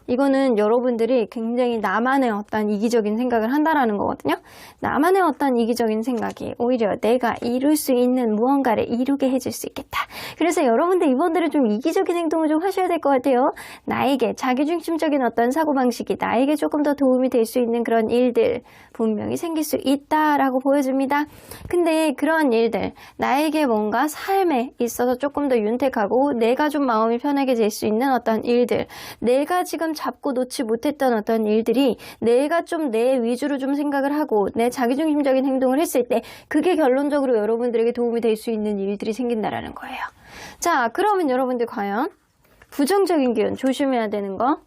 이거는 여러분들이 굉장히 나만의 어떤 이기적인 생각을 한다라는 거거든요. 나만의 어떤 이기적인 생각이 오히려 내가 이룰 수 있는 무언가를 이루게 해줄 수 있겠다. 그래서 여러분들 이번 달에 좀 이기적인 행동을 좀 하셔야 될 것 같아요. 나에게 자기중심적인 어떤 사고방식이 나에게 조금 더 도움이 될 수 있는 그런 일들 분명히 생길 수 있다라고 보여집니다. 근데 그런 일들, 나에게 뭔가 삶에 있어서 조금 더 윤택하고 내가 좀 마음이 편하게 될 수 있는 어떤 일들, 내가 지금 잡고 놓지 못했던 어떤 일들이 내가 좀 내 위주로 좀 생각을 하고 내 자기중심적인 행동을 했을 때 그게 결론적으로 여러분들에게 도움이 될 수 있는 일들이 생긴다라는 거예요. 자, 그러면 여러분들 과연 부정적인 기운 조심해야 되는 거?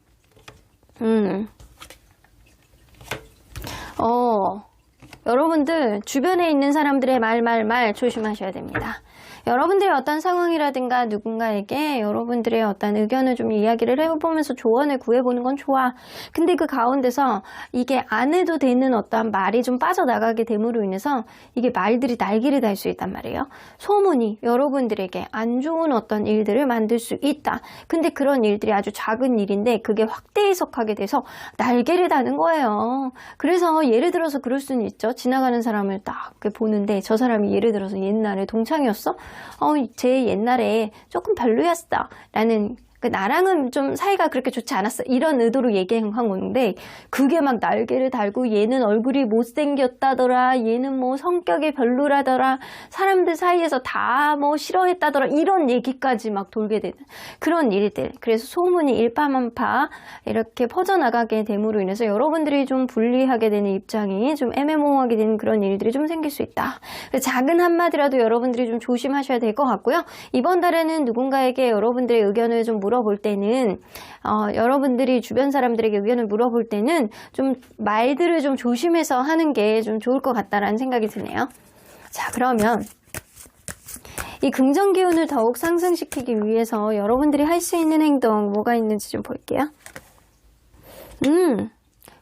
여러분들 주변에 있는 사람들의 말 조심하셔야 됩니다. 여러분들의 어떤 상황이라든가 누군가에게 여러분들의 어떤 의견을 좀 이야기를 해보면서 조언을 구해보는 건 좋아. 근데 그 가운데서 이게 안 해도 되는 어떤 말이 좀 빠져나가게 됨으로 인해서 이게 말들이 날개를 달 수 있단 말이에요. 소문이 여러분들에게 안 좋은 어떤 일들을 만들 수 있다. 근데 그런 일들이 아주 작은 일인데 그게 확대 해석하게 돼서 날개를 다는 거예요. 그래서 예를 들어서 그럴 수는 있죠. 지나가는 사람을 딱 보는데 저 사람이 예를 들어서 옛날에 동창이었어? 쟤 옛날에 조금 별로였어 라는, 나랑은 좀 사이가 그렇게 좋지 않았어. 이런 의도로 얘기한 건데 그게 막 날개를 달고 얘는 얼굴이 못생겼다더라. 얘는 뭐 성격이 별로라더라. 사람들 사이에서 다 뭐 싫어했다더라. 이런 얘기까지 막 돌게 되는 그런 일들. 그래서 소문이 일파만파 이렇게 퍼져나가게 됨으로 인해서 여러분들이 좀 불리하게 되는 입장이 좀 애매모호하게 되는 그런 일들이 좀 생길 수 있다. 작은 한마디라도 여러분들이 좀 조심하셔야 될 것 같고요. 이번 달에는 누군가에게 여러분들의 의견을 좀 물어볼 때는 여러분들이 주변 사람들에게 의견을 물어볼 때는 좀 말들을 좀 조심해서 하는 게 좀 좋을 것 같다라는 생각이 드네요. 자, 그러면 이 긍정 기운을 더욱 상승시키기 위해서 여러분들이 할 수 있는 행동 뭐가 있는지 좀 볼게요.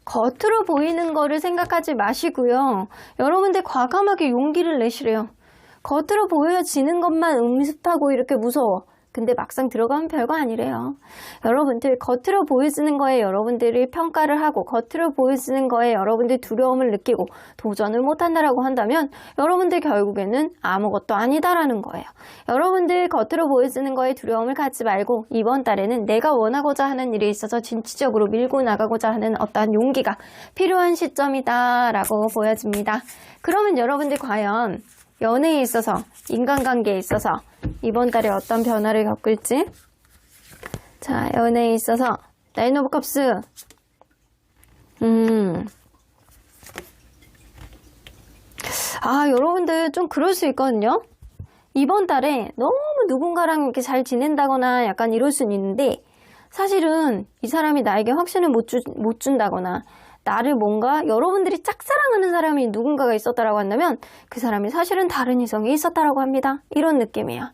겉으로 보이는 거를 생각하지 마시고요. 여러분들 과감하게 용기를 내시래요. 겉으로 보여지는 것만 음습하고 이렇게 무서워. 근데 막상 들어가면 별거 아니래요. 여러분들 겉으로 보여지는 거에 여러분들이 평가를 하고 겉으로 보여지는 거에 여러분들이 두려움을 느끼고 도전을 못한다라고 한다면 여러분들 결국에는 아무것도 아니다라는 거예요. 여러분들 겉으로 보여지는 거에 두려움을 갖지 말고 이번 달에는 내가 원하고자 하는 일에 있어서 진취적으로 밀고 나가고자 하는 어떠한 용기가 필요한 시점이다라고 보여집니다. 그러면 여러분들 과연 연애에 있어서, 인간관계에 있어서 이번 달에 어떤 변화를 겪을지. 자, 연애에 있어서 나인 오브 컵스. 여러분들 좀 그럴 수 있거든요. 이번 달에 너무 누군가랑 이렇게 잘 지낸다거나 약간 이럴 수는 있는데 사실은 이 사람이 나에게 확신을 못 준다거나 나를 뭔가 여러분들이 짝사랑하는 사람이 누군가가 있었다라고 한다면 그 사람이 사실은 다른 이성이 있었다라고 합니다. 이런 느낌이에요.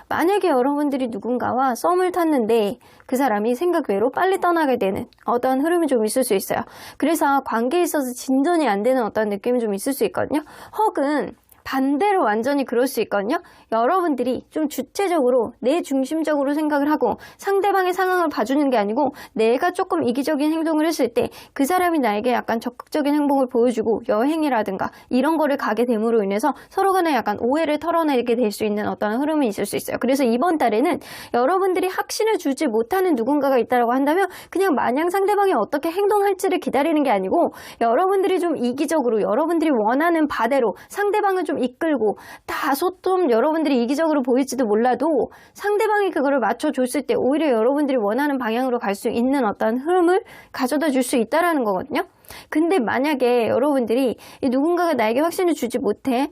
만약에 여러분들이 누군가와 썸을 탔는데 그 사람이 생각 외로 빨리 떠나게 되는 어떠한 흐름이 좀 있을 수 있어요. 그래서 관계에 있어서 진전이 안 되는 어떤 느낌이 좀 있을 수 있거든요. 혹은 반대로 완전히 그럴 수 있거든요. 여러분들이 좀 주체적으로 내 중심적으로 생각을 하고 상대방의 상황을 봐주는 게 아니고 내가 조금 이기적인 행동을 했을 때 그 사람이 나에게 약간 적극적인 행동을 보여주고 여행이라든가 이런 거를 가게 됨으로 인해서 서로 간에 약간 오해를 털어내게 될 수 있는 어떤 흐름이 있을 수 있어요. 그래서 이번 달에는 여러분들이 확신을 주지 못하는 누군가가 있다고 한다면 그냥 마냥 상대방이 어떻게 행동할지를 기다리는 게 아니고 여러분들이 좀 이기적으로 여러분들이 원하는 바대로 상대방을 좀 이끌고 다소 좀 여러분들이 이기적으로 보일지도 몰라도 상대방이 그거를 맞춰줬을 때 오히려 여러분들이 원하는 방향으로 갈 수 있는 어떤 흐름을 가져다 줄 수 있다라는 거거든요. 근데 만약에 여러분들이 누군가가 나에게 확신을 주지 못해.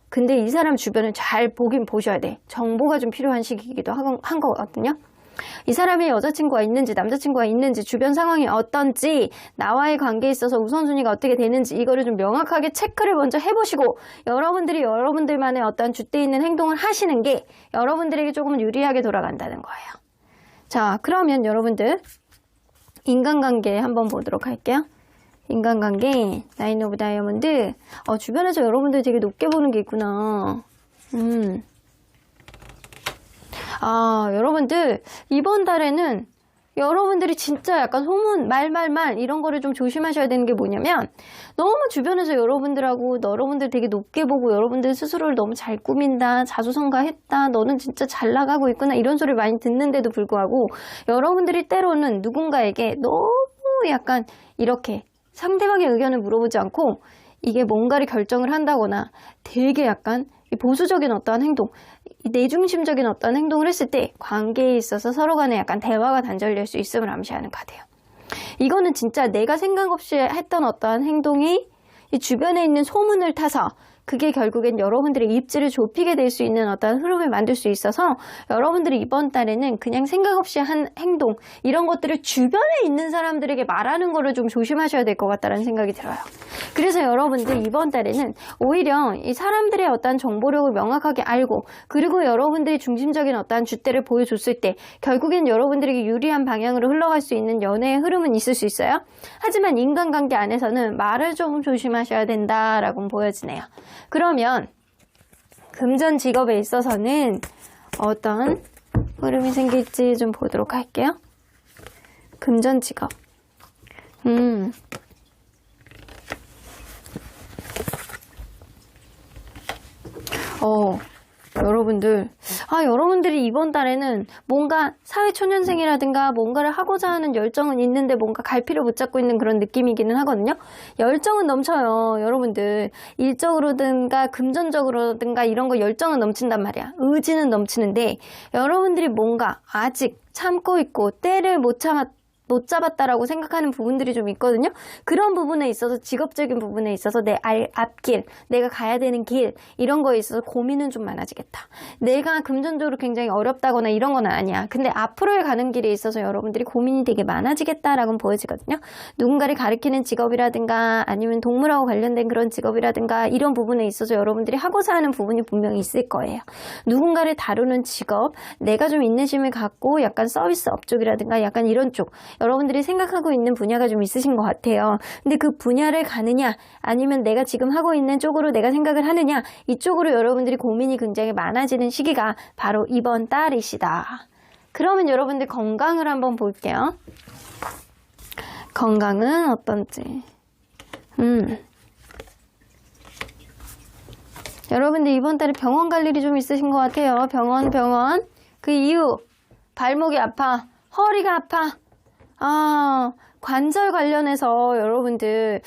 근데 이 사람 주변을 잘 보긴 보셔야 돼. 정보가 좀 필요한 시기이기도 한 거거든요. 이 사람이 여자친구가 있는지 남자친구가 있는지 주변 상황이 어떤지 나와의 관계에 있어서 우선순위가 어떻게 되는지 이거를 좀 명확하게 체크를 먼저 해보시고 여러분들이 여러분들만의 어떤 줏대 있는 행동을 하시는 게 여러분들에게 조금 유리하게 돌아간다는 거예요. 자, 그러면 여러분들 인간관계 한번 보도록 할게요. 인간관계 나인 오브 다이아몬드. 주변에서 여러분들 되게 높게 보는 게 있구나. 여러분들 이번 달에는 여러분들이 진짜 약간 소문 말 이런 거를 좀 조심하셔야 되는 게 뭐냐면 너무 주변에서 여러분들 되게 높게 보고 여러분들 스스로를 너무 잘 꾸민다, 자수성가했다, 너는 진짜 잘 나가고 있구나 이런 소리를 많이 듣는데도 불구하고 여러분들이 때로는 누군가에게 너무 약간 이렇게 상대방의 의견을 물어보지 않고 이게 뭔가를 결정을 한다거나 되게 약간 보수적인 어떠한 행동, 내중심적인 어떤 행동을 했을 때 관계에 있어서 서로 간에 약간 대화가 단절될 수 있음을 암시하는 카드예요. 이거는 진짜 내가 생각 없이 했던 어떠한 행동이 이 주변에 있는 소문을 타서 그게 결국엔 여러분들의 입지를 좁히게 될 수 있는 어떤 흐름을 만들 수 있어서 여러분들이 이번 달에는 그냥 생각 없이 한 행동 이런 것들을 주변에 있는 사람들에게 말하는 거를 좀 조심하셔야 될 것 같다는 생각이 들어요. 그래서 여러분들 이번 달에는 오히려 이 사람들의 어떤 정보력을 명확하게 알고 그리고 여러분들이 중심적인 어떤 줏대를 보여줬을 때 결국엔 여러분들에게 유리한 방향으로 흘러갈 수 있는 연애의 흐름은 있을 수 있어요. 하지만 인간관계 안에서는 말을 좀 조심하셔야 된다라고 보여지네요. 그러면 금전 직업에 있어서는 어떤 흐름이 생길지 좀 보도록 할게요. 금전 직업. 여러분들이 이번 달에는 뭔가 사회초년생이라든가 뭔가를 하고자 하는 열정은 있는데 뭔가 갈피를 못 잡고 있는 그런 느낌이기는 하거든요. 열정은 넘쳐요. 여러분들 일적으로든가 금전적으로든가 이런 거 열정은 넘친단 말이야. 의지는 넘치는데 여러분들이 뭔가 아직 참고 있고 때를 못 잡았다라고 생각하는 부분들이 좀 있거든요. 그런 부분에 있어서 직업적인 부분에 있어서 내 앞길, 내가 가야 되는 길 이런 거에 있어서 고민은 좀 많아지겠다. 내가 금전적으로 굉장히 어렵다거나 이런 건 아니야. 근데 앞으로의 가는 길에 있어서 여러분들이 고민이 되게 많아지겠다라고 보여지거든요. 누군가를 가리키는 직업이라든가 아니면 동물하고 관련된 그런 직업이라든가 이런 부분에 있어서 여러분들이 하고자 하는 부분이 분명히 있을 거예요. 누군가를 다루는 직업, 내가 좀 인내심을 갖고 약간 서비스 업쪽이라든가 약간 이런 쪽 여러분들이 생각하고 있는 분야가 좀 있으신 것 같아요. 근데 그 분야를 가느냐 아니면 내가 지금 하고 있는 쪽으로 내가 생각을 하느냐 이쪽으로 여러분들이 고민이 굉장히 많아지는 시기가 바로 이번 달이시다. 그러면 여러분들 건강을 한번 볼게요. 건강은 어떤지. 여러분들 이번 달에 병원 갈 일이 좀 있으신 것 같아요. 병원. 그 이유 발목이 아파, 허리가 아파. 관절 관련해서 여러분들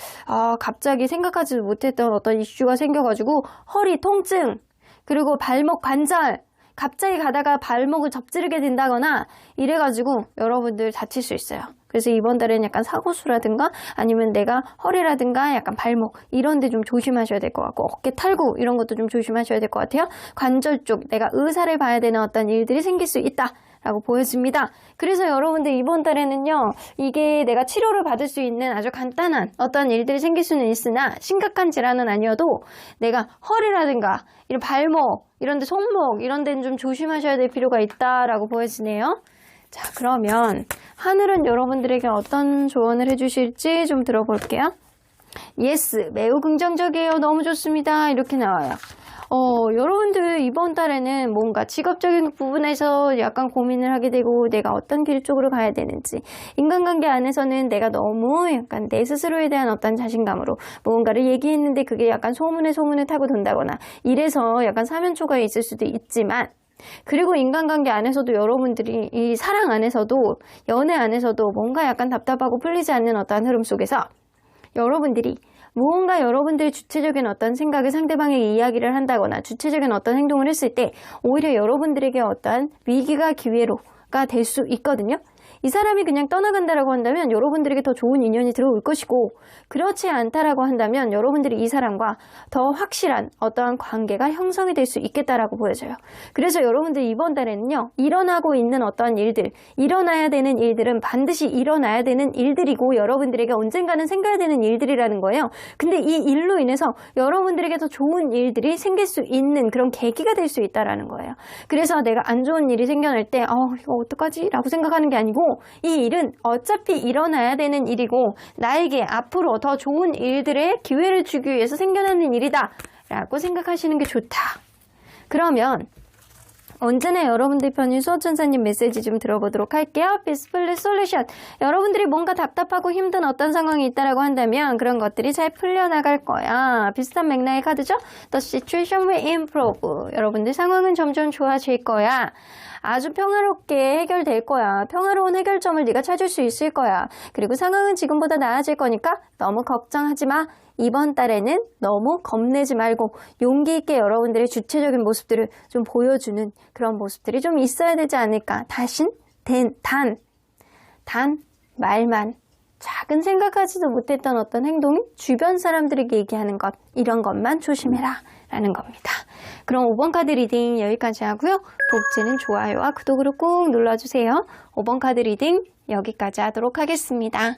갑자기 생각하지도 못했던 어떤 이슈가 생겨가지고 허리 통증 그리고 발목 관절 갑자기 가다가 발목을 접지르게 된다거나 이래가지고 여러분들 다칠 수 있어요. 그래서 이번 달에는 약간 사고수라든가 아니면 내가 허리라든가 약간 발목 이런 데 좀 조심하셔야 될 것 같고 어깨 탈구 이런 것도 좀 조심하셔야 될 것 같아요. 관절 쪽 내가 의사를 봐야 되는 어떤 일들이 생길 수 있다 라고 보여집니다. 그래서 여러분들 이번 달에는요 이게 내가 치료를 받을 수 있는 아주 간단한 어떤 일들이 생길 수는 있으나 심각한 질환은 아니어도 내가 허리라든가 이런 발목 이런 데 손목 이런 데는 좀 조심하셔야 될 필요가 있다라고 보여지네요. 자, 그러면 하늘은 여러분들에게 어떤 조언을 해주실지 좀 들어볼게요. 예스, 매우 긍정적이에요. 너무 좋습니다. 이렇게 나와요. 여러분들 이번 달에는 뭔가 직업적인 부분에서 약간 고민을 하게 되고 내가 어떤 길 쪽으로 가야 되는지 인간관계 안에서는 내가 너무 약간 내 스스로에 대한 어떤 자신감으로 뭔가를 얘기했는데 그게 약간 소문에 타고 돈다거나 이래서 약간 사면초가 있을 수도 있지만 그리고 인간관계 안에서도 여러분들이 이 사랑 안에서도 연애 안에서도 뭔가 약간 답답하고 풀리지 않는 어떠한 흐름 속에서 여러분들이 무언가 여러분들의 주체적인 어떤 생각을 상대방에게 이야기를 한다거나 주체적인 어떤 행동을 했을 때 오히려 여러분들에게 어떠한 위기가 기회로가 될 수 있거든요. 이 사람이 그냥 떠나간다라고 한다면 여러분들에게 더 좋은 인연이 들어올 것이고 그렇지 않다라고 한다면 여러분들이 이 사람과 더 확실한 어떠한 관계가 형성이 될 수 있겠다라고 보여져요. 그래서 여러분들 이번 달에는요. 일어나고 있는 어떠한 일들, 일어나야 되는 일들은 반드시 일어나야 되는 일들이고 여러분들에게 언젠가는 생겨야 되는 일들이라는 거예요. 근데 이 일로 인해서 여러분들에게 더 좋은 일들이 생길 수 있는 그런 계기가 될 수 있다라는 거예요. 그래서 내가 안 좋은 일이 생겨날 때 이거 어떡하지? 라고 생각하는 게 아니고 이 일은 어차피 일어나야 되는 일이고 나에게 앞으로 더 좋은 일들의 기회를 주기 위해서 생겨나는 일이다 라고 생각하시는 게 좋다. 그러면 언제나 여러분들 편인 수호천사님 메시지 좀 들어보도록 할게요. Peaceful Solution. 여러분들이 뭔가 답답하고 힘든 어떤 상황이 있다라고 한다면 그런 것들이 잘 풀려나갈 거야. 비슷한 맥락의 카드죠? The situation will improve. 여러분들 상황은 점점 좋아질 거야. 아주 평화롭게 해결될 거야. 평화로운 해결점을 네가 찾을 수 있을 거야. 그리고 상황은 지금보다 나아질 거니까 너무 걱정하지 마. 이번 달에는 너무 겁내지 말고 용기 있게 여러분들의 주체적인 모습들을 좀 보여주는 그런 모습들이 좀 있어야 되지 않을까. 단 말만 작은 생각하지도 못했던 어떤 행동이 주변 사람들에게 얘기하는 것 이런 것만 조심해라 라는 겁니다. 그럼 5번 카드 리딩 여기까지 하고요. 복지는 좋아요와 구독으로 꾹 눌러주세요. 5번 카드 리딩 여기까지 하도록 하겠습니다.